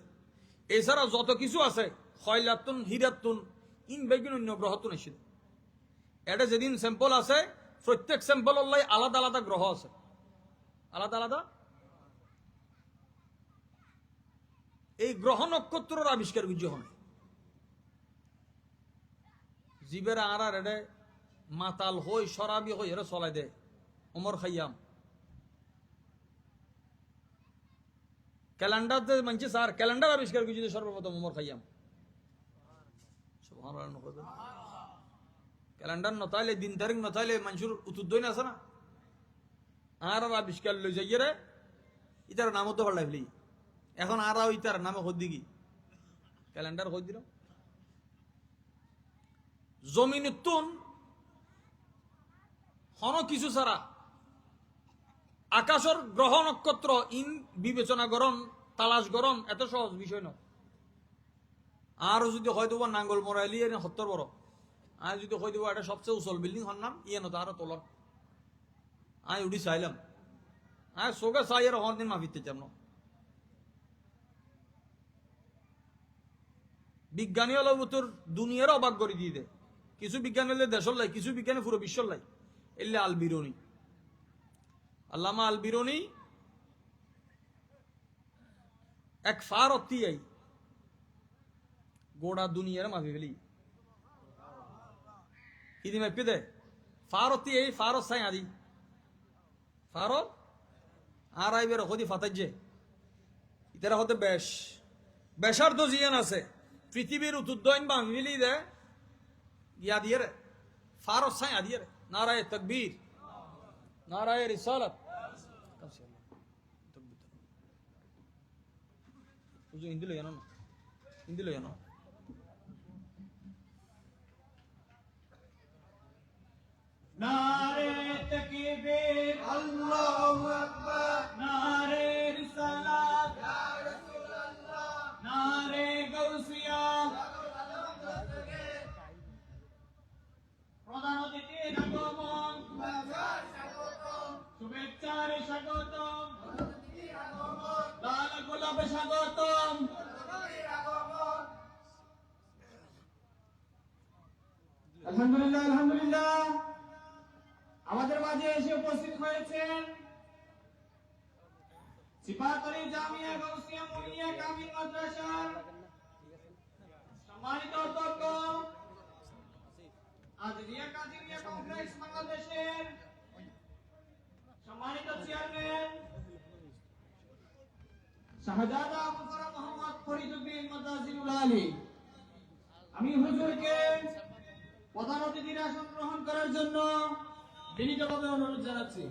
Speaker 1: এছাড়া যত কিছু আছে খয়লাতুন হিরাতুন ইন বেগিন অন্য গ্রহতুন এসে এটা যেদিন স্যাম্পল আছে প্রত্যেক স্যাম্পল আলাদা আলাদা গ্রহ আছে, আলাদা আলাদা। এই গ্রহ নক্ষত্রের আবিষ্কার যখন জীবের আর এডে মাতাল হই সরাবি হই এরা চলাই দেয় ওমর খাইয়াম। ক্যালেন্ডার মানছে স্যার ক্যালেন্ডার আবিষ্কার করছে সর্বপ্রথম ওমর খাইয়াম। ক্যালেন্ডার নতাইলে দিন তারিখ নতাইলে মানুষের উতুদ্দই না আছে না, আর আবিষ্কার লই যাই রে ইতার নামও তো হল্লাই এখন আর ইতার নামে হদ্দি কি ক্যালেন্ডার হই দিল। জমিন তুন হন কিছু ছাড়া আকাশের গ্রহ নক্ষত্র ইন বিবেচনা করন তালাশ করন এত সহজ বিষয় নয়। আর যদি হয়তো নাঙ্গল মরাইলি সত্তর বড় আর যদি হয়ে দেবো এটা সবচেয়ে উচল বিল্ডিং হর নাম ইয়ে নতো আরো তোলন আয় উঠি চাইলাম আয় সোগে চাই আর হর দিন মাফিতে চাম না। বিজ্ঞানী হলো তোর দুনিয়ার অবাক করে দিয়ে দেয়, কিছু বিজ্ঞানী হলে দেশের লাই, কিছু বিজ্ঞানী পুরো বিশ্বর লাই। এলে আল বিরনি আল্লামা আল বিরনি এক ফার অতি আই গোড়া দুনিয়ার মাফি ফেলি ইদি মেপে দে ফারতি এই ফারত সাই আদি ফারত আর আইবের হদি ফাতাইজে ইতারা হতে বেশ বেশার তো জিয়ান আছে পৃথিবীর উতুদ্দয়ন বা মিলি দে ইয়া দিয়ে রে ফারত সাই আদি রে নারায়ে তাকবীর নারায়ে রিসালাত তুজো হিন্দি লইয়ানো না হিন্দি লইয়ানো
Speaker 2: नारे तकबीर अल्लाहु अकबर नारे रिसालत या रसूल अल्लाह नारे गौसिया প্রধান অতিথির আগমন শুভেচ্ছার স্বাগতম লাল গোলাপে স্বাগতম আলহামদুলিল্লাহ আলহামদুলিল্লাহ। আমাদের মাঝে এসে উপস্থিত হয়েছেন সিপাতলি জামিয়া গাউসিয়া মুনিয়া কামিল মাদ্রাসার সম্মানিত অধ্যক্ষ আজরিয়া কাদিরিয়া কমপ্লেক্স বাংলাদেশের সম্মানিত চেয়ারম্যান শাহজাদা মুফাররদ মোহাম্মদ ফরিদউদ্দিন মাদ্রাসিউল আলী, আমি হুজুরকে প্রধান অতিথির আসন গ্রহণ করার জন্য বিনীতভাবে অনুরোধ জানাচ্ছি।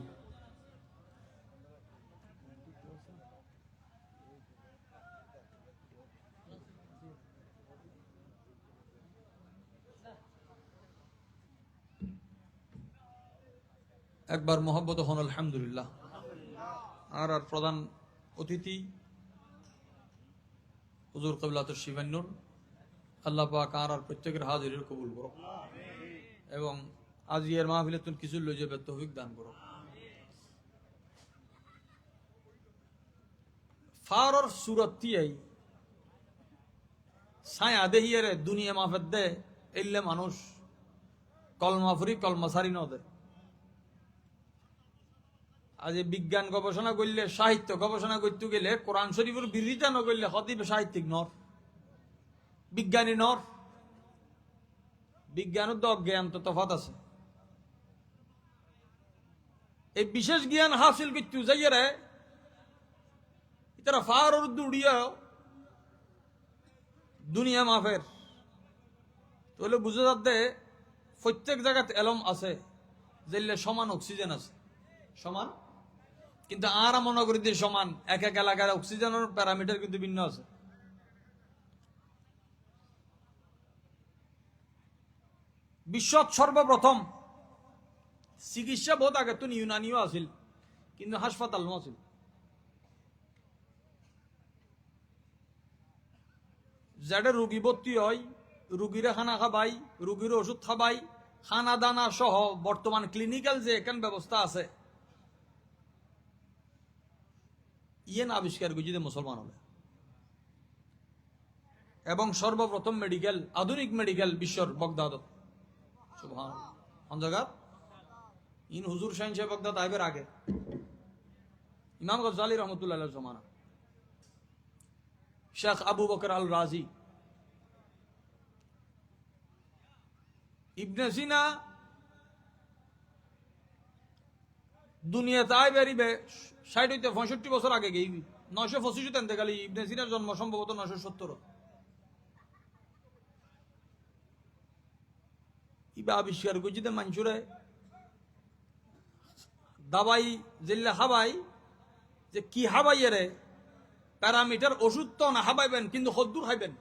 Speaker 1: একবার মোহাম্মদ হন আলহামদুলিল্লাহ। আর প্রধান অতিথি হুজুর কিবলাতুশ শিবান্নুর, আল্লাহ পাক আর প্রত্যেকের হাজিরের কবুল করো এবং আজিয়ের মাহফিলে তুমি কিছু লই যাবে তৌফিক দান করো। ফারর সুরত তিয়াই ছায়া দেহিয়ে দুনিয়া মাফের দে এলে মানুষ কলমা ফুরি কলমা সারি ন দে। আজ বিজ্ঞান গবেষণা করলে, সাহিত্য গবেষণা করতে গেলে কোরআন শরীফের বিরোধিতা ন করলে হদিবে সাহিত্যিক নর, বিজ্ঞানী নর। বিজ্ঞানের তো অজ্ঞান তো তফাত আছে। এই বিশেষ জ্ঞান হাসিল করতে যাইয়ে রে তারা ফার উড়িয়া দুনিয়া মাফের তাহলে বুঝে যাতে প্রত্যেক জায়গাতে এলম আছে যেলে সমান অক্সিজেন আছে, সমান। কিন্তু আর মনে করি যে সমান, এক এক এলাকার অক্সিজেনের প্যারামিটার কিন্তু ভিন্ন আছে। বিশ্বত সর্বপ্রথম চিকিৎসা বহুত আগে তো ইউনানিও আছিল, কিন্তু হাসপাতাল আছিল। যাদের রুগী ভর্তি হয়, রুগীরা খানা খাবাই, রুগীর ওষুধ খাবাই, খানা দানা সহ বর্তমান ক্লিনিক্যাল যে এখান ব্যবস্থা আছে ইয়েন আবিষ্কার করছি যে মুসলমান হলে। এবং সর্বপ্রথম মেডিকেল, আধুনিক মেডিকেল বিশ্বর বগদাদত। সুবহানাল্লাহ। জায়গা ইন হুজুর শাহিন সাহেব বগদাদ আইবের আগে ইমাম গজ্জালি রহমতুল্লাহ জমানা, শেখ আবু বকর আল রাজি, ইবনে সিনা দুনিয়াতে আই বেরিবে ৬০-৬৫ বছর আগে গেই ৯৮৫ তেন দেখালি ইবনে সিনার জন্ম সম্ভবত ৯৭০। ইবা আবিষ্কার করছি যে মাঞ্চুরে দাবাই জিল্লা হাবাই যে কি হাবাই রে প্যারামিটার ওষুধ তো না হাবাইবেন কিন্তু হদ্দুর হাইবেন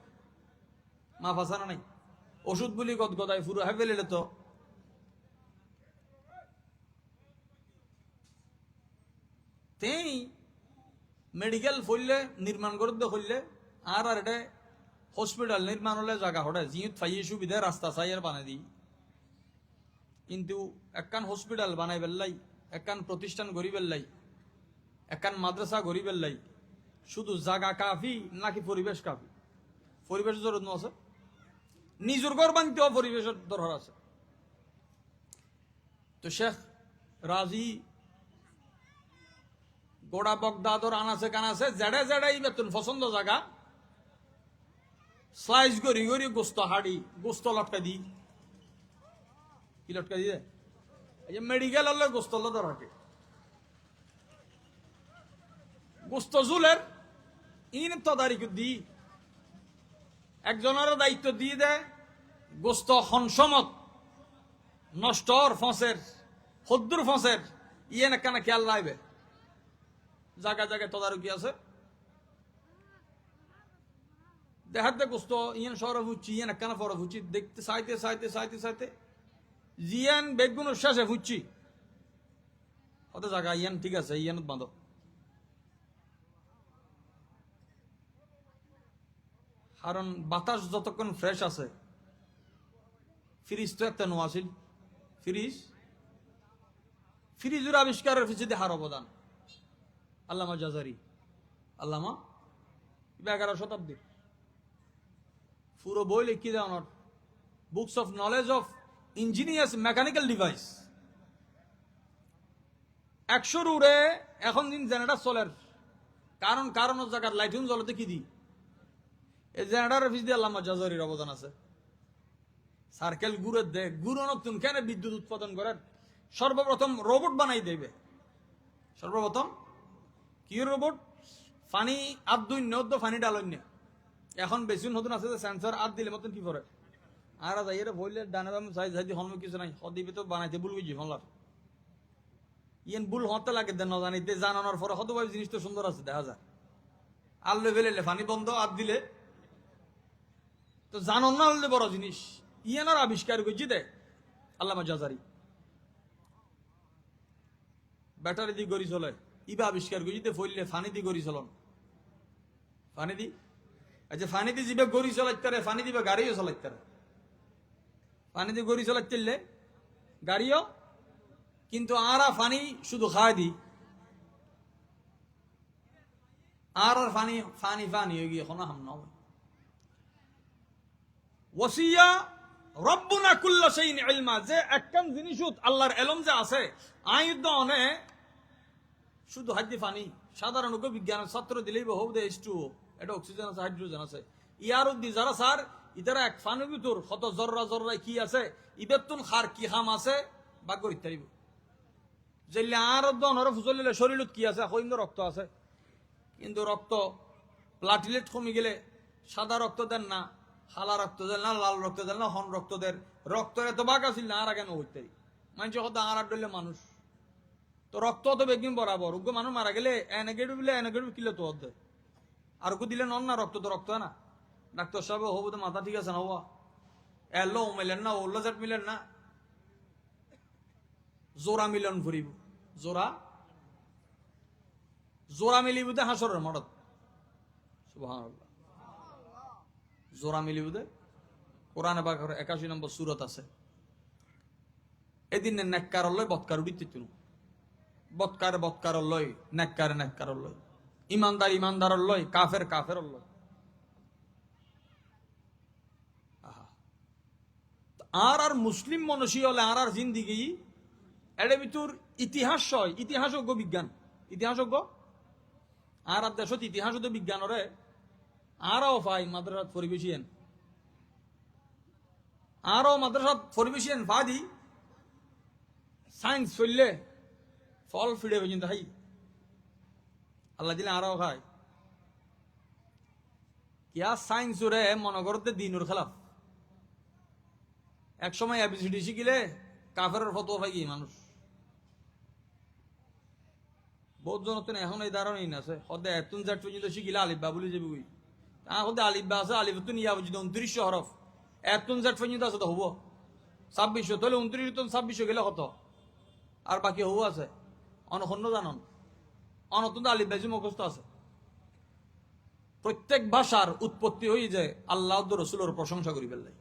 Speaker 1: মা ফাসানা নাই। ওষুধ বলি গদগদায় ফুরো হাইবে লেলে তো তেই মেডিকেল ফইলে নির্মাণ করতে হইলে আর এটা হসপিটাল নির্মাণ হলে জায়গা হটে জিত ফাইয়ে সুবিধা রাস্তা চাইয়ের বানাই দিই। কিন্তু একখান হসপিটাল বানাই বেললাই, একখান প্রতিষ্ঠান গড়ি বেললাই, একখান মাদ্রাসা গড়ি বেললাই শুধু জায়গা কাফি নাকি পরিবেশ কাফি? পরিবেশের জরুরত আছে, নিজের ঘর বানতেও পরিবেশের দরকার আছে। তো শেখ রাজি গোড়া বগদাদর আনাছে কানাছে জেড়ে জেড়ে বেতন পছন্দ জায়গা স্লাইস গড়ি গড়ি গোস্ত হাড়ি গোস্ত লটকা দি কি লটকা দিয়ে এই যে মেডিকেল হলে গোস্ত ধরাকে গোস্ত জুলের ইন তদারিক দি একজনের দায়িত্ব দিয়ে দেয় গোস্ত হনসমত নষ্টর ফসের হদ্দুর ফসের ইয়ে না কেন খেয়াল লাইবে জায়গায় জায়গায় তদারকি আছে। দেখাতে গোস্ত ইয়েন সরফ হচ্ছি ইয়েন কেন ফরফ হচ্ছি দেখতে চাইতে চাইতে চাইতে চাইতে জিয়ান বেগুন শেষে ফুচ্ছি অত জায়গা ইয়ান ঠিক আছে ইয়ান বাঁধ। কারণ বাতাস যতক্ষণ ফ্রেশ আছে, ফ্রিজ তো একটা নো আসিল, ফ্রিজের আবিষ্কারের পিছিয়ে হার অবদান আল্লামা জাজারি, আল্লামা 11 শতাব্দীর পুরো বই লিখি দেওয়ার books of knowledge of engineers mechanical device 100 উড়ে এখন দিন জেনারেটর চলের কারণ জায়গার লাইটিং জ্বলতে কি দি এই জেনারেটরের পিছ দিয়ে আল্লামা জাজারির অবদান আছে। সার্কেল ঘুরে দে ঘুরো নতুন কেন বিদ্যুৎ উৎপাদন করেন সর্বপ্রথম রোবট বানাই দেবে। সর্বপ্রথম কি রোবট? পানি আদুন্য পানি ডালন্য এখন বেশি নতুন আছে যে সেন্সর আদ দিলে মতন কি করে আর যাই বললে ডানে বাম সাইজ হাইদি হন কিছু নাই হদিবে তো বানাইতে ভুল বুঝি হলার ইয়েন ভুল হতে লাগে দেন না জানিতে জানানোর পরে হত ভাই জিনিস তো সুন্দর আছে দেখা যায় আল্লে ফেলে পানি বন্ধ আদ দিলে তো জানন না হলে বড় জিনিস ইয়ানার আবিষ্কার করছি দে আল্লামা জাজারি। ব্যাটারি দিয়ে গড়ি চলে ইবা আবিষ্কার করিতে ফইলে ফানি দি গড়ি চলন ফানি দি আচ্ছা ফানি দি যাবে গড়ি চলাইতে ফানি দিবে গাড়িও চলাইতে পানি দিয়ে গড়ি চলাইতে গাড়িও কিন্তু আরা ফানি শুধু খাওয়া দি আর ফানি ফানি ফানি হয়ে গিয়ে এখন হাম নয় ওয়াসিয়া রব্বুনা কুল্লা শাইইন ইলমা যে একখান জিনিসুত আল্লাহর ইলম যে আছে আইদ অনে শুধু হাদি ফানি সাধারণ বিজ্ঞানের ছাত্র দিলেই বহু দে H2O এটা অক্সিজেন আছে হাইড্রোজেন আছে ইয়ার উদ্দি যারা স্যার ইতারা এক ফানির ভিতর কত জররা জররা কি আছে ইবেতুন খার কি খাম আছে বাগ করিতে পারিব যেলে আর দনর ফুজলিলে শরীরত কি আছে কইন্দ রক্ত আছে কিন্তু রক্ত প্লাটিলেট কমে গেলে সাদা রক্ত দেন না হালা রক্ত দেন না লাল রক্ত দেন না হন রক্ত দেন রক্তের এত বাঘ আছিল না আর কেন হইতে মানুষ কথা আর ডলে মানুষ তো রক্ত তো বেগিন বরাবর উগ্র মানুষ মারা গেলে এনগেটিভ কিলো তো অর্ধে আর ওকে দিলে নন না রক্ত তো রক্ত না ডাক্তার সাহেব হবো তো মাথা ঠিক আছে না হওয়া এলো মিলেন না ওল্লা জাট মিলেন না জোড়া মিলন ফুরিব জোড়া জোড়া মিলিব দে হাসরের মডত সুবহানাল্লাহ জোড়া মিলিব দে কোরআনে পাকের 81 নম্বর সূরত আছে এদিন নেককার লয় বৎকার উড়িতে তুনু বৎকার লয় নেককার লয় ইমানদার লয় কাফের লয় আর মুসলিম মনুষ্য হলে আর জিন্দিগি এর ভিতর ইতিহাসজ্ঞ বিজ্ঞান ইতিহাসজ্ঞ আর দেশত ইতিহাস বিজ্ঞানরে আরও পাই মাদ্রাসাত পরিবেশিয়েন আরও মাদ্রাসাত পরিবেশিয়েন ফাদি সায়েন্স চললে ফল ফিরে পর্যন্ত হাই আল্লাহ দিলে আরও খায় কিয়া সায়েন্স ওরে মনে করতে দিনুর খেলাফ এক সময় এবিসিডি শিখিলে কাফের ফতোয়া পাই কি মানুষ বহুত জন এখন এই ধারণাই আছে সদায় এতুন জাট পর্যন্ত শিখিলে আলিফবা বলে যাবি ওই তা সদায় আলিফবা আছে আলিফতুন ইয়া পর্যন্ত 2900 হরফ এতুন জাট পর্যন্ত আছে তো হবো 2600 তাহলে 29 তো 2600 গেলে কত আর বাকি হবো আছে অনখন্য জানন অনতুন আলিফবাজি মুখস্থ আছে প্রত্যেক ভাষার উৎপত্তি হয়ে যায় আল্লাহ রসুলের প্রশংসা করি বেল্লাই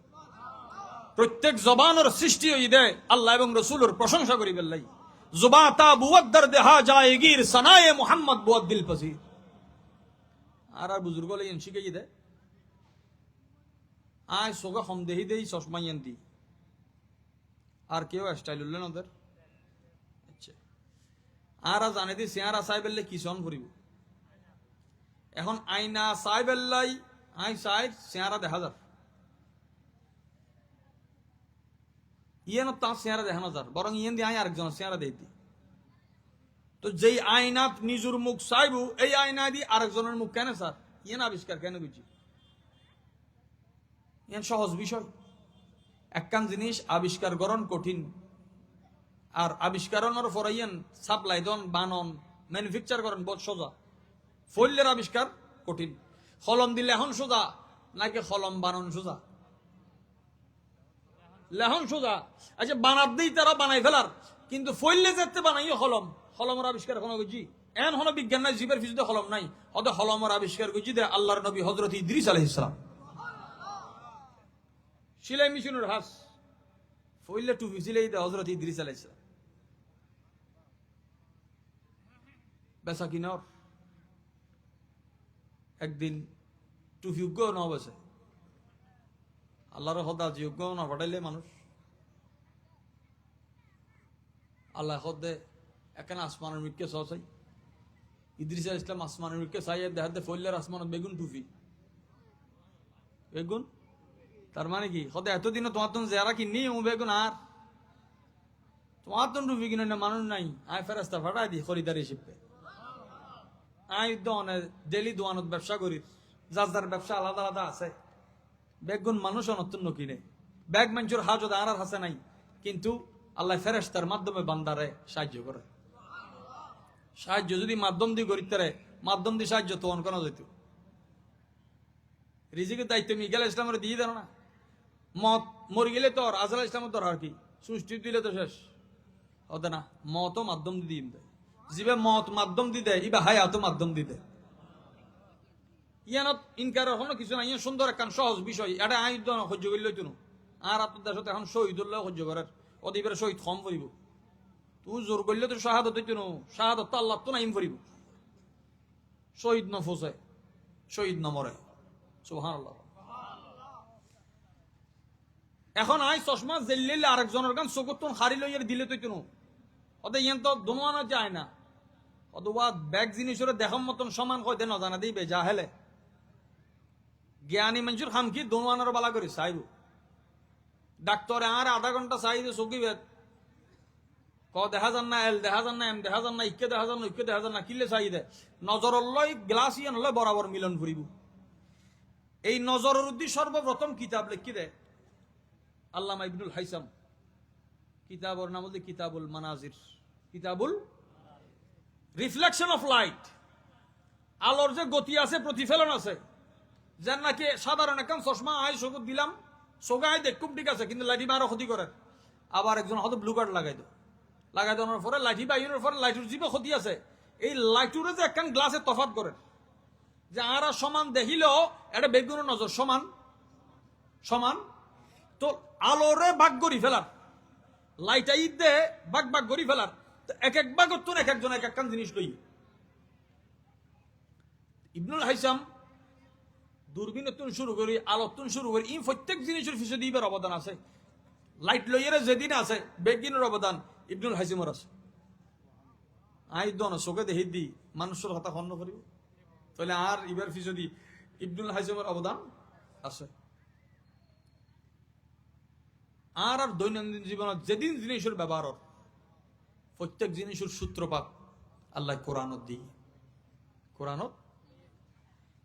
Speaker 1: প্রত্যেক জবানের সৃষ্টি হয়ে দেয় আল্লাহ এবং রসুলের প্রশংসা করি বেল্লাই জুবাতা বুয়াদ্দার দেহা জায়গির সানায়ে মুহাম্মদ বুয়াদ্দিল পসির আর বুজুর্গ লাইন শিখাই দেয় আয় সোগা হম দেহি দেই চশমাইয়ান দি আর কেউ স্টাইল উল্লেন ওদের আচ্ছা আর জানে দি চেহারা চাই বেললে কিসন ফুরিব এখন আইনা চাই বেল্লাই আই চাই চেহারা দেখা যার ইয়েন তার চেহারা দেখানো যার বরং ইয়েন দিয়ে আই আরেকজন চেহারা দেই তো যেই আইনাত নিজের মুখ চাইবু এই আয়না দিয়ে আরেকজনের মুখ কেন স্যার ইয়েন আবিষ্কার কেন বুঝি ইয়েন সহজ বিষয় একখান জিনিস আবিষ্কার করন কঠিন আর আবিষ্কারণের পরে ইয়েন সাপ্লাই দন বানন ম্যানুফ্যাকচার করেন বহুত সোজা ফলের আবিষ্কার কঠিন কলম দিলে এখন সোজা নাকি কলম বানান সোজা লেহন সোজা আচ্ছা বানাত দিই তারা বানাই ফেলার কিন্তু ফইলে যেতে বানাইও কলমের আবিষ্কার কোনো বুঝি এন হলো বিজ্ঞান নাই জীবের ফিজুতে কলম নাই হতে কলমের আবিষ্কার করছি দে আল্লাহর নবী হযরত ইদ্রিস আলাইহিস সালাম সিলাই মেশিনের হাস ফইলে টুপি সিলাই দে হযরত ইদ্রিস আলাইহিস সালাম বেসা কিনার একদিন টুপি উগ্গ না বসে আল্লাহর হদা যোগ্য না পাঠাইলে মানুষ আল্লাহ হদে এখানে আসমানের মিটকে চাই ইদ্রিস আলাইহিস সালাম আসমানের মিটকে চাই দেখাতে ফইলের আসমানের বেগুন টুপি বেগুন তার মানে কি হদে এতদিনও তোমার তো জেরা কিনি ও বেগুন আর তোমার তো টুপি কিনে না মানুষ নাই আয় ফেরেস্তা ফাটাই দি খরিদার হিসেবে আই দোয়ানে ডেলি দোয়ানত ব্যবসা করি যার যার ব্যবসা আলাদা আলাদা আছে বেগুন মানুষ অনতুন্ন কিনে ব্যাগ মানুষের হাজত আর হাসে নাই কিন্তু আল্লাহ ফেরেশতার মাধ্যমে বান্দারে সাহায্য করে সাহায্য যদি মাধ্যম দিয়ে করিতে মাধ্যম দিয়ে সাহায্য তো অন করা যেত রিজিকের দায়িত্ব মিকাল ইসলামের দিয়ে দেন না মত মরে গেলে তোর আজহার ইসলামের তোর আর কি সৃষ্টি দিলে তো শেষ হতে না মতও মাধ্যম দিয়ে দেয় জিবে মত মাধ্যম দি দেয় ইবা হায়াত মাধ্যম দি দেয় ইয়ানত ইনকার হলো কিছু নাই ইয়া সুন্দর একখান সহজ বিষয় এটা আই সহ্য করলে তো আর আপনার দেশত এখন শহীদ সহ্য করার অধিবের শহীদ কম করিব তুই জোর করলে তো শাহাদত হইতো না শাহাদত তো আল্লাহ তো নাইম করিব শহীদ ন ফোসে শহীদ ন মরে সুবহানাল্লাহ এখন আই চশমা জেললে আরেকজনের গান চকুর হারি লইয়ার দিলে তো কোনো ওদের ইয়ান তো দোনোয়ানো যায় না অথবা ব্যাগ জিনিসের দেখার মতন সমান কইতে না জানা দিবে যা হেলে জ্ঞানী মানুষের খাম কি দোনোয়ানোর বালা করি চাইব ডাক্তারে আর আধা ঘন্টা চাইবে চকিবে ক দেখা যান না এল দেখা যান না এম দেখা যান না ইকে দেখা যান না ইকে দেখা যান না কিলে চাই দে নজর লয় গ্লাস ইয়ান লয় বরাবর মিলন ফুরিব এই নজরের উদ্দেশ্য সর্বপ্রথম কিতাব লিখি দেয় আল্লামা ইবনুল হাইসাম কিতাবর নাম হচ্ছে কিতাবুল মানাজির কিতাবুল রিফ্লেকশন অফ লাইট আলোর যে গতি আছে প্রতিফলন আছে যার নাকি সাধারণ একদম চশমা আয় চকুত দিলাম চোখায় দেখুম ঠিক আছে কিন্তু লাইটি আরো ক্ষতি করে আবার একজন হয়তো ব্লু কার্ড লাগাই দেওয়ার পরে লাইটি বাইনের পরে লাইটের জীবে ক্ষতি আছে এই লাইটুরে যে একখান গ্লাসে তফাত করে যে আর সমান দেখিলেও এটা বেগুন নজর সমান সমান তো আলোরে ভাগ করি ফেলার লাইটা ঈদ দে ভাগ করি ফেলার এক এক ভাগ তুন এক একজন এক একখান জিনিস লই ইবনুল হাইসাম দূরবীনতুন শুরু করি আলোতুন শুরু করি এই প্রত্যেক জিনিসের পিছনে দিবার অবদান আছে লাইট লইয়ারে যেদিন আছে বেগিনের অবদান ইবনুল হাইসামের আছে আই দন চোখে দেখি দি মানুষের কথা খন্ন করিব তাহলে আর ইবার পিছনে ইবনুল হাইসামের অবদান আছে আর আর দৈনন্দিন জীবনত যেদিন জিনিসের ব্যবহার প্রত্যেক জিনিসের সূত্রপাত আল্লাহ কোরআনত দিই কোরআনত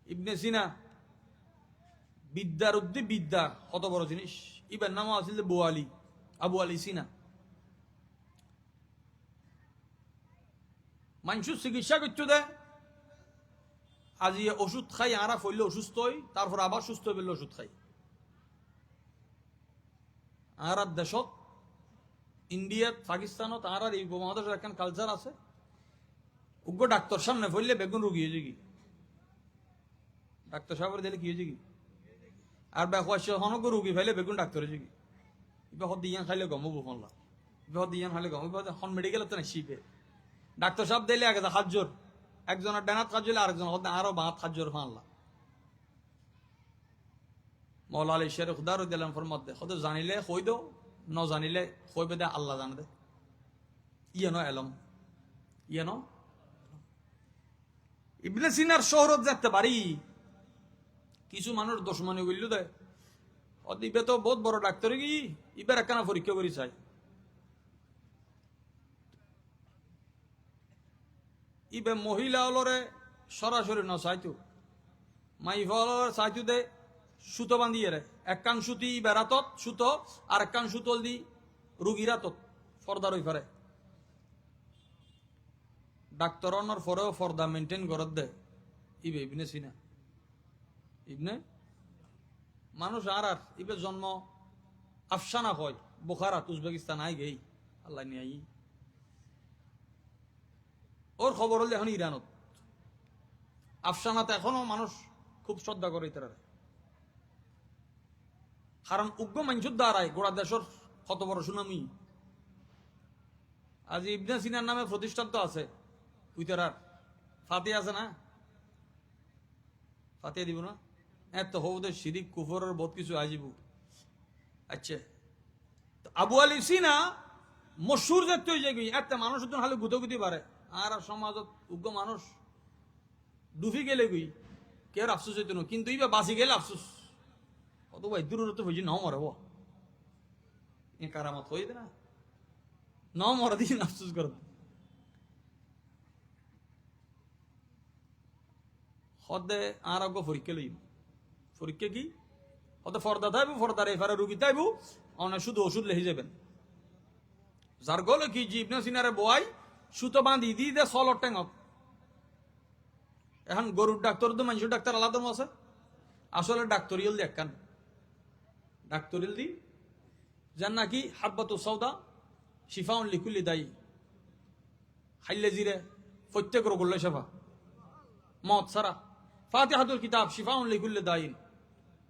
Speaker 1: ইবনে সিনা বিদ্যার উদ্দি বিদ্যা কত বড় জিনিস ইবার নাম আছিল আবু আলী সিনা মানুষের চিকিৎসা করতে দেয় আজি ওষুধ খাই আরা ফইলে অসুস্থ হই তারপর আবার সুস্থ হইলে ওষুধ খাই আর দেশত ইন্ডিয়াত পাকিস্তানত আর এই উপমহাদেশের একখান কালচার আছে উগ্র ডাক্তার সামনে ফেললে বেগুন রুগী হয়েছে কি ডাক্তার সাহেব দিলে কি হয়েছে কি আর হনক রুগী ফেলে বেগুন ডাক্তার হয়েছে কি ইবা হদ ইয়ান খাইলে গমবো ফোনলা ইবা হদ ইয়ান খাইলে গম হন মেডিকেল তো না শিখে ডাক্তার সাহেব দিলে আগে হাত জোর একজনের ডানাত কাজ হলে আরেকজন হদ আরো বাঁত হাত জোর ফানলা মৌলা আলী শের খুদার দিলাম ফরমত দে হয়তো জানিলে কই দো ন জানিলে কইবে দে আল্লাহ জানে দে ইয়েন এলম ইয়েন ইবনে সিনার শহরত যেতে পারি কিছু মানুষ দুশমনি বলল দে ইবে তো বহুত বড় ডাক্তার কি ইবার একখানা পরীক্ষা করি চাই ইবে মহিলা হলরে সরাসরি ন চাইতো মাই ফলর চাইতো দে সুতো বান্ধিয়ে রে এক কান সুতি বেড়াতত সুতো আর এক কান সুতল দি রুগীরাতত ফর্দার হই পারে ডাক্তার অনর পরেও ফর্দা মেনটেন করত দে ইবে ইবনে সিনা ইবনে মানুষ আর ইবে জন্ম আফসানা হয় বুখারাত উজবেকিস্তান আই গেই আল্লাহ নিয়ে আই ওর খবর হলে এখন ইরানত আফসানাতে এখনো মানুষ খুব শ্রদ্ধা করে তারা কারণ উগ্র মানুষের দ্বারাই গোড়া দেশের কত বড় সুনামি আজ ইবনে সিনার নামে প্রতিষ্ঠান তো আছে উইতারার ফাতিয়া আছে না ফাতিয়া দিব না এত হৌদে শিরিক কুফরের বহুত কিছু আজিব আচ্ছা আবু আলী সিনা মশুর জাতীয় হয়ে যায় এত মানুষ তো হালে গুতগুতি পারে আর সমাজত উগ্র মানুষ ডুবি গেলে গুই কেউ আফসোস হইতো না কিন্তু ইবা বাঁচি গেলে আফসোস কত ভাই দূরত্ব হয়েছি নাও মরে এ কারামত হয়ে না নাও মরা দিন আফসোস কর হদে আর আগ পরীক্ষা লইব পরীক্ষা কি হতে ফর্দা থাইব ফর্দার এফারে রুগী থাইব অনেক শুধু ওষুধ লেহে যাবেন যার গলে কি ইবনে সিনারে বয় সুতো বাঁধি দি দে সলর টেঙত এখন গরুর ডাক্তার তো মানুষের ডাক্তার আলাদা আছে আসলে ডাক্তারিয়াল দি একখান ডাক্তারিয়াল দি যার নাকি হাব্বাতু সৌদা শিফাউন লিকুল্লি দায়ী খাইলে জিরে প্রত্যেক রোগ হলে শেফা, মত সারা। ফাতিহাতুল কিতাব শিফাউন লিকুল্লি দাইন,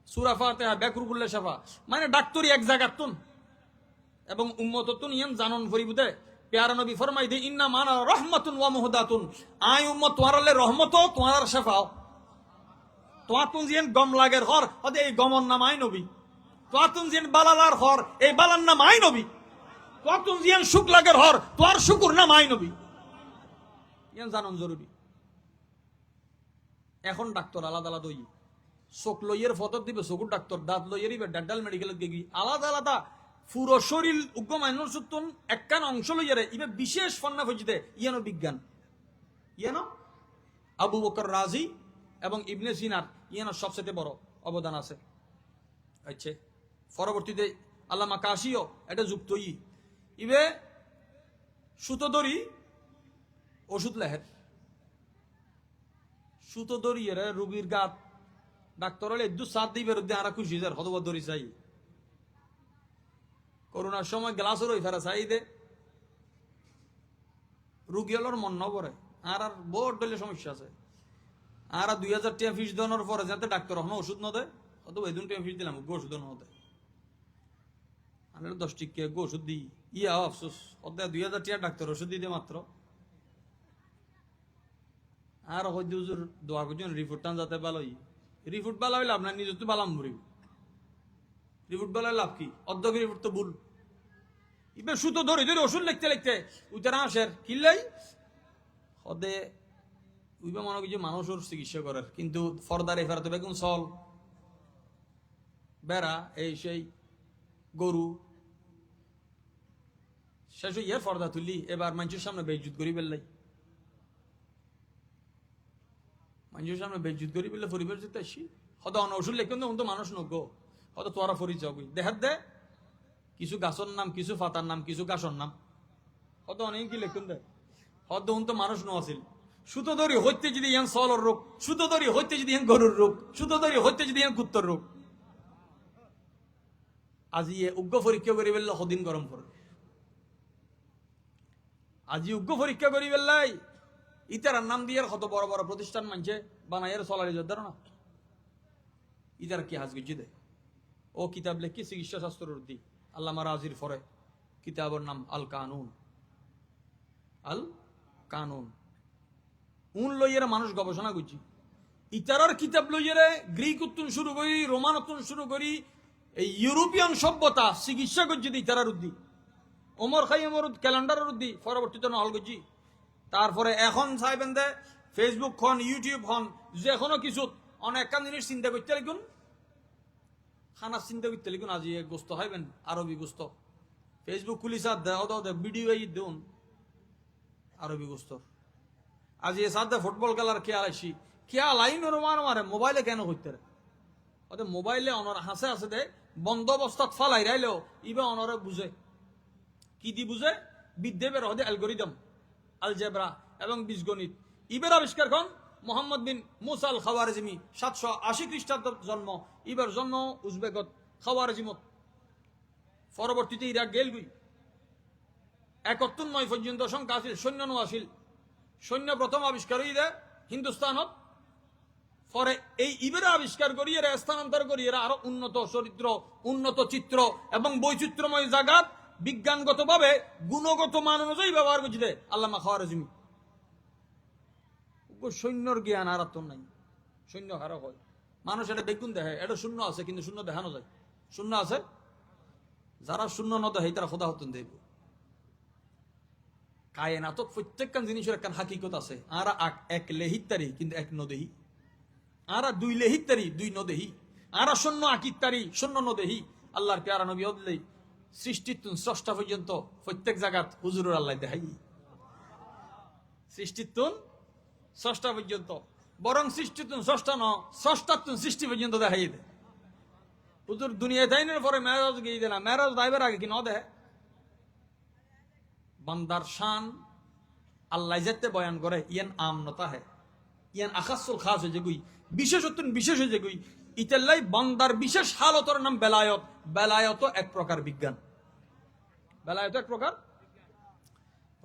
Speaker 1: সূরা ফাতিহা বেকরুকুল্লি শেফা। মানে ডাক্তারি এক জায়গাতুন এবং উম্মততুন ইয়ান জানন ফরিবুতে প্যারা নবী ফরমাই দে ইন্না মানা রাহমাতুন ওয়া মুহদাতুন, আই উম্মত তোয়ারলে রহমত তোয়ার শেফাও। তোয়াতুন জিন গম লাগের হর হদে এই গমন নাম আই নবী, তোয়াতুন জিন বালালার হর এই বালার নাম আই নবী, তোয়াতুন জিন সুখ লাগের হর তোয়ার শুকুর নাম আই নবী। ইয়ান জানন জরুরি। এখন ডাক্তার আলাদা আলাদা হই, চোখ লইয়ের ফতর দিবে চকুর ডাক্তার, দাঁত লইয়ের ইবে ডেন্টাল মেডিকেলত গেগি আলাদা আলাদা পুরো শরীর উগ্র মাইনর সুতন একখান অংশ লইয়ারে ইবে বিশেষ ফন্না ফজিতে ইয়ানো বিজ্ঞান, ইয়ানো আবু বকর রাজি এবং ইবনে সিনার ইয়ানোর সবচেয়ে বড় অবদান আছে। আচ্ছা, পরবর্তীতে আল্লামা কাশিও এটা যুক্ত ইবে সুতো দড়ি ওষুধ লেহের, সুতো দড়িয়ে রুগীর গাত ডাক্তার হলে দু সাত দিবের আর খুশি যার হতবা দড়ি চাই। করোনার সময় গ্লাসের ওই ফেরা চাই দে রুগী হলোর মন নবরে আর আর বহুত ডলে সমস্যা আছে। আর 2000 টাকা ফিস দেওয়ার পরে যাতে ডাক্তার এখন ওষুধ ন দেয়, অথবা এই 2 টাকা ফিস দিলাম ওষুধ ন দেয়, আমি 10 টাকা ওষুধ দিই ইয়া আফসোস, অর্ধেক 2000 টাকা ডাক্তার ওষুধ দিতে মাত্র। আর হয়তো হুজুর দোয়া করছেন রিপোর্ট টান যাতে ভালো, রিপোর্ট ভালো হইলে আপনার নিজে তো বালাম ভরিব, রিপোর্ট ভালো লাভ কি? অর্ধেক রিপোর্ট তো ভুল। এবার সুতো ধরে ধরে ওষুধ লিখতে লিখতে উইটার আসের কিনলেই হদে উইবা মনে কিছু মানুষের চিকিৎসা করার, কিন্তু ফর্দার এফার তো বেগুন চল বেড়া এই সেই গরু শেষ ইয়ার ফর্দা তুলি এবার মানুষের সামনে বেইজ্জত করি বেললাই, মানুষের সামনে বেইজ্জত করি বেললে পরিবার যেতে আসি হয়তো অন ওষুধ লিখুন তো মানুষ নগ হয়তো তোরা পরিচয় দেখার দে কিছু গাছর নাম, কিছু ফাতার নাম, কিছু গাছর নাম, হয়তো অনেক কি লিখুন দে হয়তো তো মানুষ ন আছিল। সুতো দড়ি হইতে যদি ইয়ান সলর রোগ, সুতো দড়ি হইতে যদি ইয়ান গরুর রোগ, সুতো দড়ি হইতে যদি ইয়ান কুত্তর রোগ। আজি উগ্র পরীক্ষা করি বেললে সদিন গরম পড়ে, আজি উগ্র পরীক্ষা করি বেললাই ইতার নাম দিয়ে কত বড় বড় প্রতিষ্ঠান মানছে বানাইয়ের চলারি যোদ্ধার না ইতার কি হাজ গিয়ে দেয়। ও কিতাব লেখি চিকিৎসা শাস্ত্রের উদ্দি আল্লামা রাজির ফরে কিতাবের নাম আল কানুন, আল কানুন। উন লইয়ের মানুষ গবেষণা করছি, ইতারার কিতাব লইয়েরে গ্রিক উত্তন শুরু করি, রোমান উত্তন শুরু করি, এই ইউরোপিয়ান সভ্যতা চিকিৎসা করছি ইতারার উদ্দি, ওমর খাইমের ক্যালেন্ডারের উদ্দি পরবর্তীতে নহল করছি। তারপরে এখন চাইবেন দে ফেসবুক হন ইউটিউব হন যে এখনো কিছু অনেক জিনিস চিন্তা করতে লিখুন, খানার চিন্তা করতে লিখুন। আজি গোস্ত খাইবেন আরবি গোস্ত, ফেসবুক খুলি সাথ দে ভিডিও দেন আরবি গোস্ত। আজি সাথে ফুটবল খেলার খেয়াল আসি খেয়াল আইন মারে মোবাইলে কেন করতে ওদের মোবাইলে অনর হাসে আছে দে বন্ধ অবস্থাত ফালাই রাইলেও ইবে অনরে বুঝে কি দি বুঝে বিদ্যেবের হদে অ্যালগোরিদম আলজেব্রা এবং বীজগণিত। ইবের আবিষ্কার কন মোহাম্মদ বিন মুসা আল খাওয়ারিজমি 780 খ্রিস্টাব্দ জন্ম, ইবের জন্ম উজবেকত খাওয়ারিজমত, পরবর্তীতে ইরাক গেল গুই 71 পর্যন্ত সংখ্যা আছিল সৈন্য নো আছিল, সৈন্য প্রথম আবিষ্কার হই দে হিন্দুস্তানত, পরে এই ইবের আবিষ্কার করি এরা স্থানান্তর করি এরা আরো উন্নত চরিত্র, উন্নত চিত্র এবং বৈচিত্র্যময় জায়গাত বিজ্ঞানগত ভাবে গুণগত মান অনুযায়ী ব্যবহার করছি দে আল্লামা খাওয়ারিজমি। সৈন্যর জ্ঞান আর তো নাই, সৈন্য হারা হয় মানুষ এটা বেগুন দেখে এটা শূন্য আছে কিন্তু শূন্য দেখানো যায়, শূন্য আছে যারা শূন্য ন দেখে তারা খোদা হতন দেব। কায়নাতক প্রত্যেকখান জিনিসের একখান হাকিকত আছে, আর এক লেহিতারি কিন্তু এক নদেহি, আর 2 লেহিতারি 2 নদেহি, আর শূন্য আকিতারি শূন্য নদেহি। আল্লাহর প্যারা নবী হদলেই সৃষ্টিত্বন স্রষ্টা পর্যন্ত প্রত্যেক জায়গাত হুজুরের আল্লাহ দেখাই, সৃষ্টিত্বন স্রষ্টা পর্যন্ত, বরং সৃষ্টিত্বন স্রষ্টা ন স্রষ্টাত্বন সৃষ্টি পর্যন্ত দেখাই দে। হুজুর দুনিয়া দাইনের পরে মেরাজ গিয়ে দে না, মেরাজ দাইবার আগে কি ন দেয় বান্দার শান আল্লাহ যেতে বয়ান করে ইয়ান আমনতা হে ইয়ান আখাসুল খাস হয়ে যেগুই বিশেষত্বন বিশেষ হয়ে যেগুই ইতাল্লাই বান্দার বিশেষ হালতর নাম বেলায়ত। বেলায়ত এক প্রকার বিজ্ঞান, বেলায়ত এক প্রকার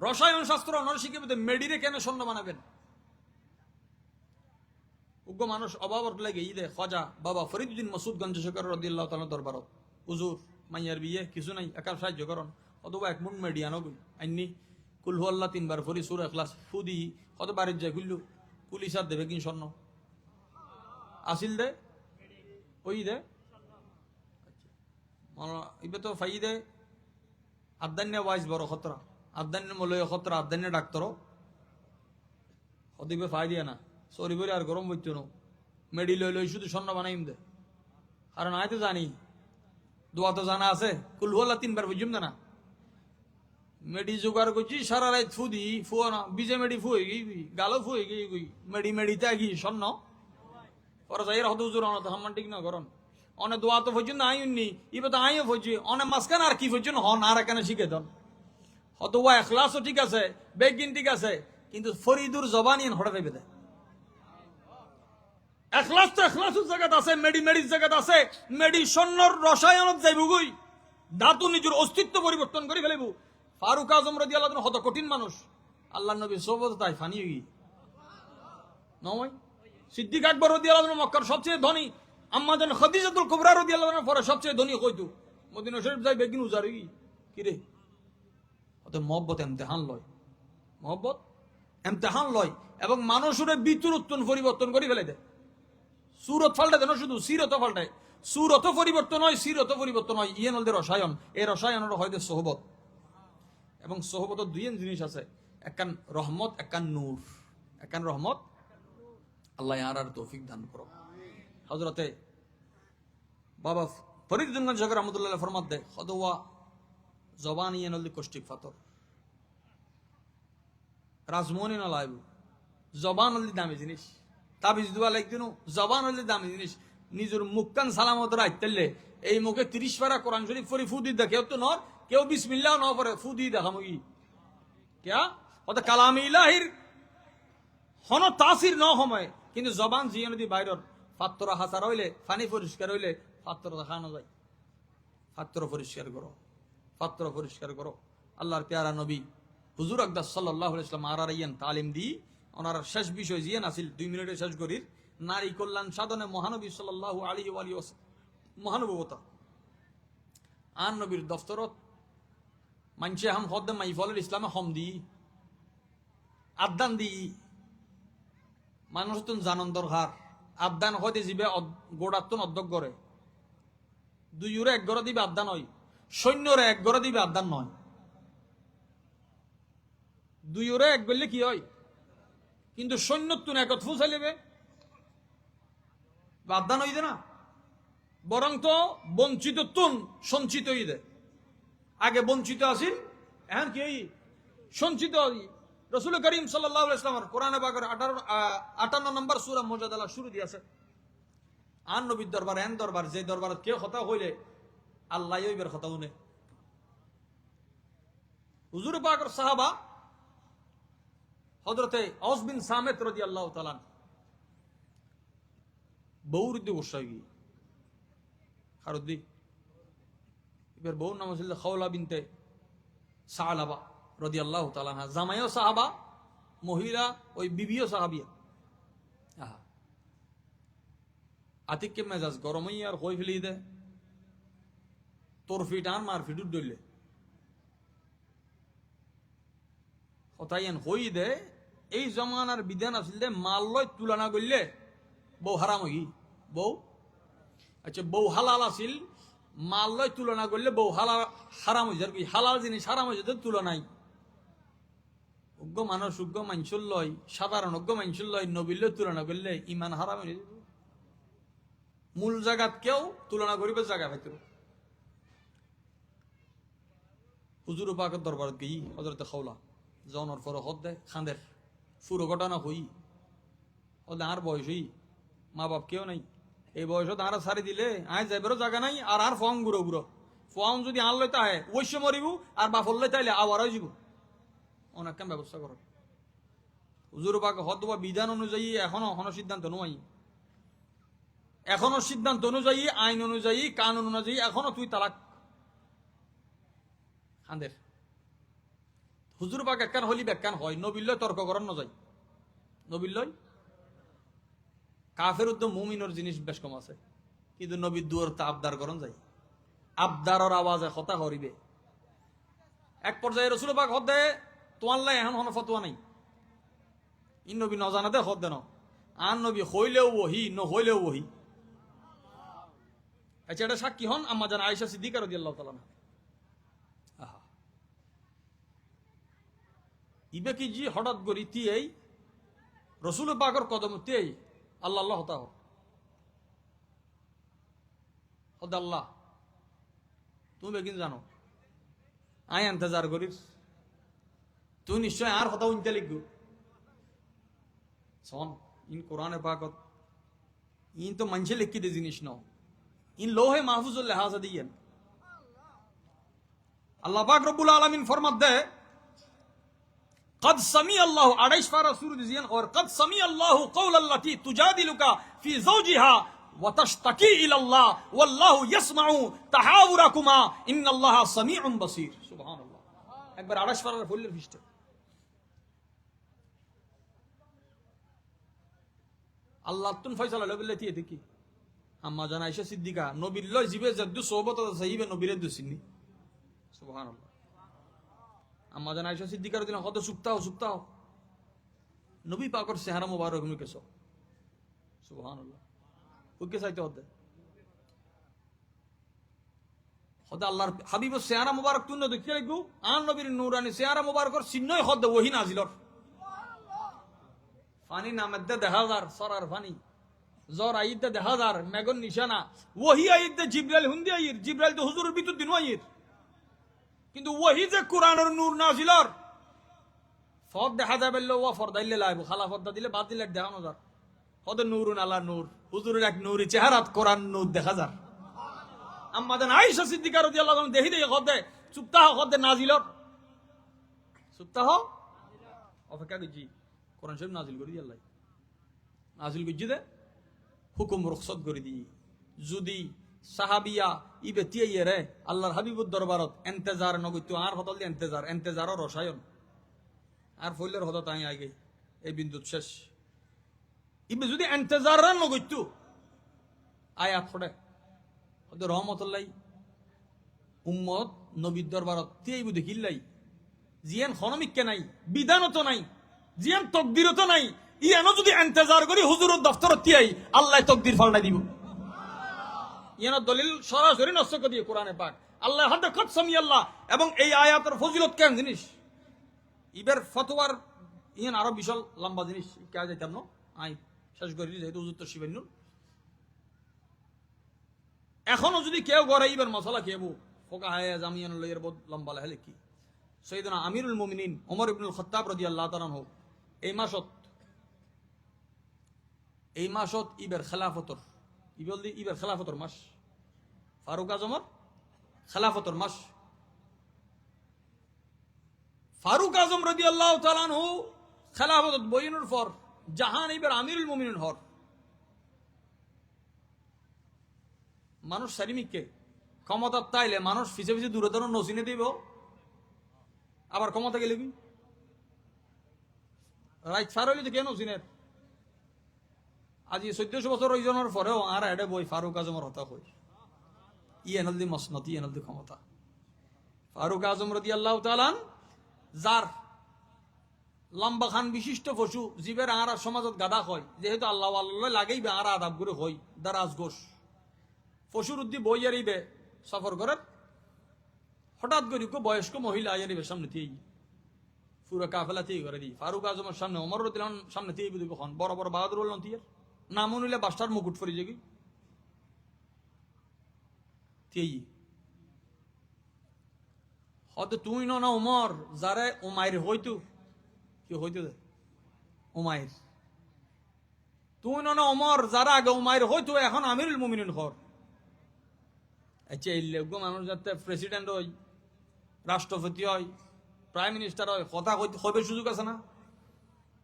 Speaker 1: রসায়ন শাস্ত্র অনার শিখে মেডিরে কেন স্বর্ণ বানাবেন? উগ্র মানুষ অভাব লাগে ঈদে খাজা বাবা ফরিদুদ্দিন মাসুদ গঞ্জ শেখর রাদিয়াল্লাহু তাআলা দরবারত হুজুর মাইয়ার বিয়ে কিছু নাই একার সাহায্য করন, অথবা এক মুন মেডিয়ানো গুল আইনি কুল হু আল্লাহ 3 বার ফরি সূরা ইখলাস ফুদি কত বাড়ির যায় গুল্লু পুলিশ আর দেবে কিন স্বর্ণ আসিল দে ওই দে ইবে তো ফাই দে আদান্য ওয়াইজ বড় খতরা আদান্য মলয় খতরা আদান্য ডাক্তার হদিবে ফাই দিয়া না সরি বলে আর গরম হইতো না মেডি লই লই শুধু স্বর্ণ বানাইম দে। কারণ আয় তো জানি দোয়া তো জানা আছে কুল হু আল্লাহ 3 বার বুঝুম না মেডি জোগাড় করছি সারা রাত ফুদি ফুয়া না বিজে মেডি ফুয়ে গই গালো ফুয়ে গই মেডি মেডিতে গি স্বর্ণ ওরা যাই হতো হুজুর অন তো হাম্মান ঠিক না করন অনে দোয়া তো ফজুন আই উন্নি ইবে তো আইও ফজি অনে মাসকান আর কি ফজুন হন আর কেন শিখে দন হত ওয়া ইখলাসও ঠিক আছে বেগিন ঠিক আছে কিন্তু ফরিদুর জবানিন হড়া দেবে দে ইখলাস তো ইখলাসুর জায়গা আছে মেডি মেডির জায়গা আছে মেডি স্বর্ণর রসায়নত যাইবু গই ধাতু নিজের অস্তিত্ব পরিবর্তন করে ফেলবো। ফারুক আজম রাদিয়াল্লাহু আনহু হত কঠিন মানুষ আল্লাহর নবী সোহবত তাই ফানি হই নয়। সিদ্দিক আকবর রাদিয়াল্লাহু আনহু মক্কার সবচেয়ে ধনী, আম্মা জান খাদিজাতুল কুবরা রাদিয়াল্লাহু আনহা পরে সবচেয়ে ধনী কইতো মদিনা শরীফ যাই বেগিন উজারি কি রে অত মহব্বত ইমতিহান লয়, মহব্বত ইমতিহান লয় এবং মানুষের বিতরুত্তন পরিবর্তন করে ফেলে দেয়। সুরত ফাল্টা দেন শুধু সিরত ফাল্টায়, সুরত পরিবর্তন হয় সিরত পরিবর্তন হয় ইয়ে নলদের রসায়ন, এই রসায়নের হয় সোহবত এবং সোহবত দুই জিনিস আছে একখান রহমত একখান নূর, একখান রহমত আল্লাহ আর তৌফিক দান করো। হযরতে বাবা ফরিদুদ্দিন গঞ্জ শেখর রহমাতুল্লাহ ফরমাত দে খদওয়া জবান ইয়ে নলদি কষ্টিক ফাতর রাজমনি না লাইব জবান হলি দামি জিনিস তাবিজ দুয়া লাগদিন জবান হলি দামি জিনিস নিজের মুখকান সালামত রাখতেলে এই মুখে 30 পারা কোরআন শরীফ পড়ি ফুদি দে কেউ তো নর কেউ বিসমিল্লাহ ন পড়ে ফুদি দেখামুগি কিয়া ওটা কালাম ইলাহির হন তাসির ন সময় কিন্তু জবান জিয়ে নদী বাইরের ফাত্তরা হাসার হইলে পানি পরিষ্কার হইলে ফাত্তর দেখানো যায়। ফাত্তর পরিষ্কার করো, পাত্র পরিষ্কার করো। আল্লাহর প্যারা নবী হুজুর আকদাস সাল্লাল্লাহু আলাইহি ওয়াসাল্লাম আর আইয়ান তালিম দি ওনার শেষ বিষয় জিয়ান আসিল 2 মিনিটে শেষ করির নারী কল্যাণ সাধনে মহানবী সাল্লাল্লাহু আলাইহি ওয়া আলিহি মহানুভবতা আন নবীর দফতরত মানছে হাম হদ্দে মাইফলের ইসলামে হম দি আদান দি মানুষ তুন জানন দরকার আবদান হতে জিবে গোড়াত্তন অধ্যক্ষ করে 2 ইউরো 1 গড় দিবে আবদান হয়, সৈন্যরে 1 গড় দিবে আবদান নয়। 2 ইউরো 1 গড়লে কি হয় কিন্তু সৈন্য তুন একত ফুসাই লেবে আবদান হইবে না, বরং তো বঞ্চিত তুন সঞ্চিত হইবে। আগে বঞ্চিত আসিল এখন কি সঞ্চিত রাসূল করিম সাল্লাল্লাহু আলাইহি ওয়াসাল্লাম কোরআনে পাকের 58 নম্বর সূরা মুজাদালা শুরু দিয়েছে আন নবীর দরবার এন দরবার যে দরবারত কেউ কথা হইলে আল্লাহ ইবের কথা শুনে। হুজুর পাকের সাহাবা হযরতে আওস বিন সামিত রাদিয়াল্লাহু তাআলা বৌরুদ্দি বসাই খারুদ্দি এবার বউর নাম ছিল খাওলা বিনতে সালাবা রাদিয়াল্লাহু তাআলা আনহা, জামাইও সাহাবা মহিলা ওই বিবিও সাহাবিয়া। আতিককে মেজাজ গরমই আর হই ফেলি দে তোর ফিট আর মার ফিট ডইলে হতাইন হই দে এই জমানার বিধান আছিল দে মাল লয় তুলনা করলে বউ হারাম হই বউ আচ্ছা বউ হালাল আছিল মাল লয় তুলনা করলে বউ হালাল হারাম হয়ে যায়, হালাল জিনিস হারাম হয়ে যেত তুলনায়। অজ্ঞ মানুষ অজ্ঞ মানসুল লয় সাধারণ অজ্ঞ মানসুল লয় নবীর তুলনা করলে ইমান হারাম হয়ে যেত। মূল জায়গাত কেউ তুলনা করিবে জায়গা পাইত। হুজুর পাকের দরবার গই হযরতে খাওলা জনের পর হদ দেয় খাঁদের পুরো ঘটনা হই হদ আর বয়স হই মা বাপ কেউ নাই এই বয়সত আর সারি দিলে আয় যাইবারও জায়গা নাই আর আর ফং ঘুরো ঘুরো ফং যদি আন লইতে আহে ওইস মরিব আর বাফর লইতে আইলে আবার যাব অনেক কাম ব্যবস্থা করো। হুজুর পাক হদ বা বিধান অনুযায়ী এখনো সিদ্ধান্ত নয়, এখনো সিদ্ধান্ত অনুযায়ী আইন অনুযায়ী কানুন অনুযায়ী এখনো তুই তালাক খাঁদের হুজুর পাক একখান হলি ব্যাখ্যান হয়, নবিল্লয় তর্ক করার ন যায়, নবিল্লয় কাফের উদ্যম মুমিনের জিনিস বেশ কম আছে, কিন্তু নবীর দুয়ার তা আবদার করন যায়, আবদারর আওয়াজে কথা হরিবে। এক পর্যায়ে রসুল পাক হদে তোমার লাই এখন হন ফতোয়া নাই, ইন নবী নজানাতে হদ দেন, আন নবী হইলেও ওহি ন হইলেও ওহি। আচ্ছা, এটা সাক্ষী হন আম্মা জান আয়েশা সিদ্দিকা রাদিয়াল্লাহু তাআলা আনহা। আহা, ইবে কি জি হঠাৎ করি তিয়েই রসুল পাকর কদম তিয়েই আল্লাহ আল্লাহ হতা হদ আল্লাহ তুমি কিন্তু জানো আই ইন্তজার করিস, তুই নিশ্চয় আর হতা উনতে লিখব শোন, ইন কোরআনে পাকত ইন তো মানুষে লিখি দে জিনিস ন, ইন লোহে মাহফুজুল লেহাজা দিয়েন। আল্লাহ পাক রব্বুল আলামিন ফরমাত দে قد سمع الله আড়াইশ পারা সূরা দিয়েন, और قد سمع الله قول التي تجادلك في زوجها وتشتكي الى الله والله يسمع تحاوركما ان الله سميع بصير। সুবহানাল্লাহ, একবার আড়াইশ পারার ফুলের পৃষ্ঠা। আল্লাহ তুন ফয়সালা লবিল্লাতি দেখি আম্মা জান আয়েশা সিদ্দিকা নবীর লয় জিবে যদ্দু সোহবত সাহিবে নবীরে দুসিনি। সুবহানাল্লাহ, আম্মা জান আয়েশা সিদ্দিকার দিন কত সুক্তাহ নবী পাকর চেহারা মুবারক মুকেছ। সুবহানাল্লাহ, ওকে চাইতে হতে হতে আল্লাহর হাবিবের চেহারা মুবারক তুন দেখতে লাগবো, আন নবীর নূরানি চেহারা মুবারকর চিহ্নই হদ ওহি নাজিলর। ফানি নামের দেখা যার সরার ফানি, জ্বর আইতে দেখা যার মেঘন নিশানা, ওহি আইতে জিব্রাইল হুন্দি আইর, জিব্রাইল তো হুজুরের ভিতর দিন আইর, কিন্তু ওহি যে কোরআনের নূর নাজিলর ফদ দেখা যাবে ওয়া ফরদাইলে লাইব, খালা ফদা দিলে বাদ দিলে দেখানো যার হদ নূরুন আলা নূর, হুজুরের এক নূরি চেহারাত কোরআন নূর দেখা যার। আম্মাদান আয়েশা সিদ্দিকা রাদিয়াল্লাহু আনহা দেখি দেখি হদে সুপ্তাহ হদে নাজিলর, সুপ্তাহ অপেক্ষা করছি কোরআন শরীফ নাজিল করে দি, আল্লাহ নাজিল করছি দে হুকুম রুখসত করে দি। যদি সাহাবিয়া ইবে তিয়াইয়ে রে আল্লাহর হাবিবুর দরবারত এন্তেজার নগত্য আর হতল দিয়ে এন্তেজারও রসায়ন আর ফইলের হত তাই আগে এই বিন্দুত শেষ। ইবে যদি এন্তেজার নগত্য আয়াত ফটে হতে রহমতুল্লাহ উম্মত নবীর দরবারত তিয়াইবু দেখিল্লাই, জিয়ান খনমিককে নাই, বিধানত নাই, জিয়ান তকদিরত নাই, ইয়ানো যদি এন্তেজার করি হুজুরের দফতরত তিয়াই আল্লাহ তকদির ফালনা দিব। ইয়ানো দলিল সরাসরি নষ্ট করে দিয়ে কোরআনে পাক আল্লাহ হাতে কত সামি আল্লাহ, এবং এই আয়াতের ফজিলত কেন জিনিস ইবের ফতোয়ার ইয়ান আরো বিশাল লম্বা জিনিস কে যাইতাম না, আই শেষ করি যেহেতু হুজুর তো শিবান্নুর। এখনো যদি কেউ গড়ে ইবের মশলা খেয়েবো ফোকা হায় জামিয়ান লইয়ের বহুত লম্বা লেখে কি সৈয়দনা আমিরুল মুমিনিন ওমর ইবনুল খাত্তাব রাদিয়াল্লাহু তাআলা আনহু এই মাসত ইবের খেলাফতর ইবের খেলাফতর মাস, ফারুক আজমর খেলাফতর মাস। ফারুক আজম রাদিয়াল্লাহু তাআলা আনহু খেলাফত বইনুর পর জাহান ইবের আমিরুল মুমিনিন হর মানুষ সারিমিককে ক্ষমতা তাইলে মানুষ ফিসে ফিসে দূরে দূরে নসিনে দিব, আবার ক্ষমতা গেলে কি রাইট ফার হইলে তো কেন নসিনের আজি 1400 বছর ওইজনের পরেও আর এডে বই ফারুক আজমের হতা হই ই এনলদি মসনতি এনলদি ক্ষমতা। ফারুক আজম রাদিয়াল্লাহু তাআলা যার লম্বা খান বিশিষ্ট পশু জীবের আর সমাজত গাদা হয়, যেহেতু আল্লাহ আল্লাহ লাগেই বে আর আদাব করে হই দারাজ গোস পশুর উদ্দি বই আরিবে সফর করে হঠাৎ করে বয়স্ক মহিলা আইয়ারিবে সামনে দিয়ে পুরো কাফেলা দিয়ে করে দিই ফারুক আজমের সামনে ওমর রাদিয়াল্লাহু আনহু সামনে দিয়ে কখন বড় বড় বাহাদুর বললাম তিয়ার নাম নিলে বাস্টার মুকুট ফরি যাবি হয়তো তুই না ওমর যারা ওমায়ের হইতো কি হইতো ওমায়ের তুই না ওমর যারা আগে ওমায়ের হইতো এখন আমিরুল মুমিনিন হর। আচ্ছা এই লোক মানুষ যাতে প্রেসিডেন্ট হয়, রাষ্ট্রপতি হয়, প্রাইম মিনিস্টার হয়, কথা হইবে সুযোগ আছে না?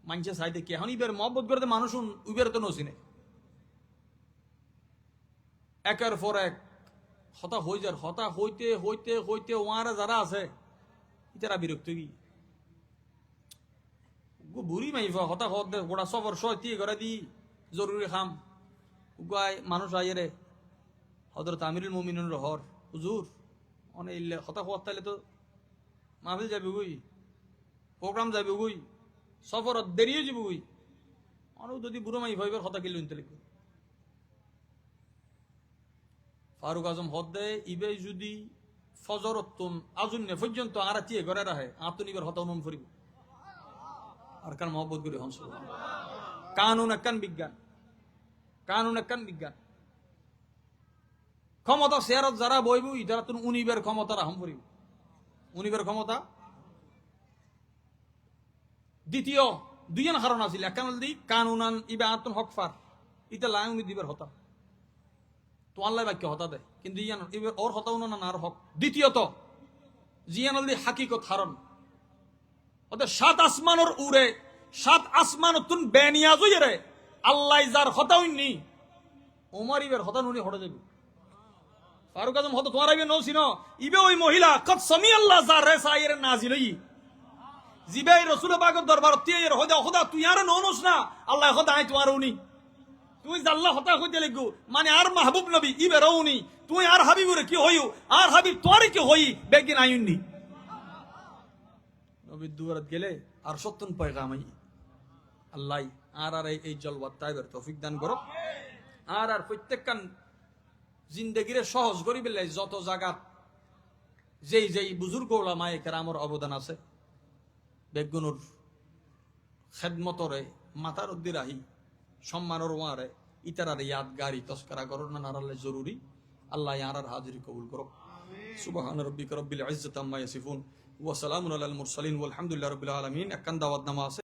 Speaker 1: মানছে চাইতে কি এখন ইবের মহব্বত করতে মানুষ উবের তো নসিনে একের পর এক হতা হইতে হইতে হইতে ওয়ারা যারা আছে ইতারা বিরক্ত কি বুড়ি মাইফা হতা হত দে গোড়া সফর সহ দিয়ে করে দি জরুরি খাম উগায় মানুষ আইয়ে রে হজরত আমিরুল মুমিনুর রহর হুজুর অনেক ইল্লে হতা হত তাইলে তো মাহফিল যাবে গুই প্রোগ্রাম যাবে গুই সফর দেরিয়ে যাব গুই অনেক যদি বুড়ো মাইফা এবার হতা কিলো নিতে লিখবে ফারুক আজম হদ দে ইবে যদি ফজরতুন আজুন্নে পর্যন্ত আর তিয়ে করে রাখে আতুন ইবার হতা অনুম করিব আর কান মহব্বত করি হংস কানুন একখান বিজ্ঞান কানুন একখান বিজ্ঞান ক্ষমতা শেয়ারত যারা বইব যারা তুমি উনিবের ক্ষমতা রাহম করিব উনিবের ক্ষমতা দ্বিতীয় দুইজন কারণ আছিল একখান দি কানুনান ইবে আতুন হকফার ইটা লাই উনি দিবের হতা তো আল্লাহ বাক্য হতা দেয় কিন্তু ইয়ান এবার ওর হতা উনান আর হক দ্বিতীয়ত জিয়ান দি হাকিকত হারণ ওদের সাত আসমানের উড়ে সাত আসমান তুন বেনিয়াজ রে আল্লাহ যার হতা উনি ওমর ইবের হতা নুনি হটে যাবে ফারুক আজম হতো তোমার আইবে নৌসিন ইবে ওই মহিলা কত সমি আল্লাহ যার রে সাইয়ের নাজিল হই জিবে রাসূল পাকের দরবার তিয়ার হদা হদা তুই আর ননস না আল্লাহ হদা আই তোমার উনি তুই জাল্লা হতা হইতে লাগু মানে আর মাহবুব নবী ইবে রউনি তুই আর হাবিবুরে কি হইউ আর হাবিব তোরে কি হই বেগিন আইউনি নবী দুয়ারত গেলে আর সত্যন পয়গাম আই আল্লাহ আর আর এই জলওয়াত তাইবের তৌফিক দান করো আর আর প্রত্যেকখান জিন্দেগিরে সহজ করি বেলে যত জায়গাত যেই যেই বুজুর্গ ওলামায়ে কেরামের অবদান আছে বেগুনুর খেদমতরে মাতার উদ্দির আহি সম্মানের ওয়ারে ইতারার ইয়াদগারি তস্করা করো না নারালে জরুরি আল্লাহ ইয়ারার হাজিরি কবুল করো সুবহান রাব্বিকা রাব্বিল ইজ্জাতি আম্মা ইয়াসিফুন ওয়া সালামুন আলাল মুরসালিন ওয়ালহামদুলিল্লাহি রাব্বিল আলামিন একখান দাওয়াত নামা আছে।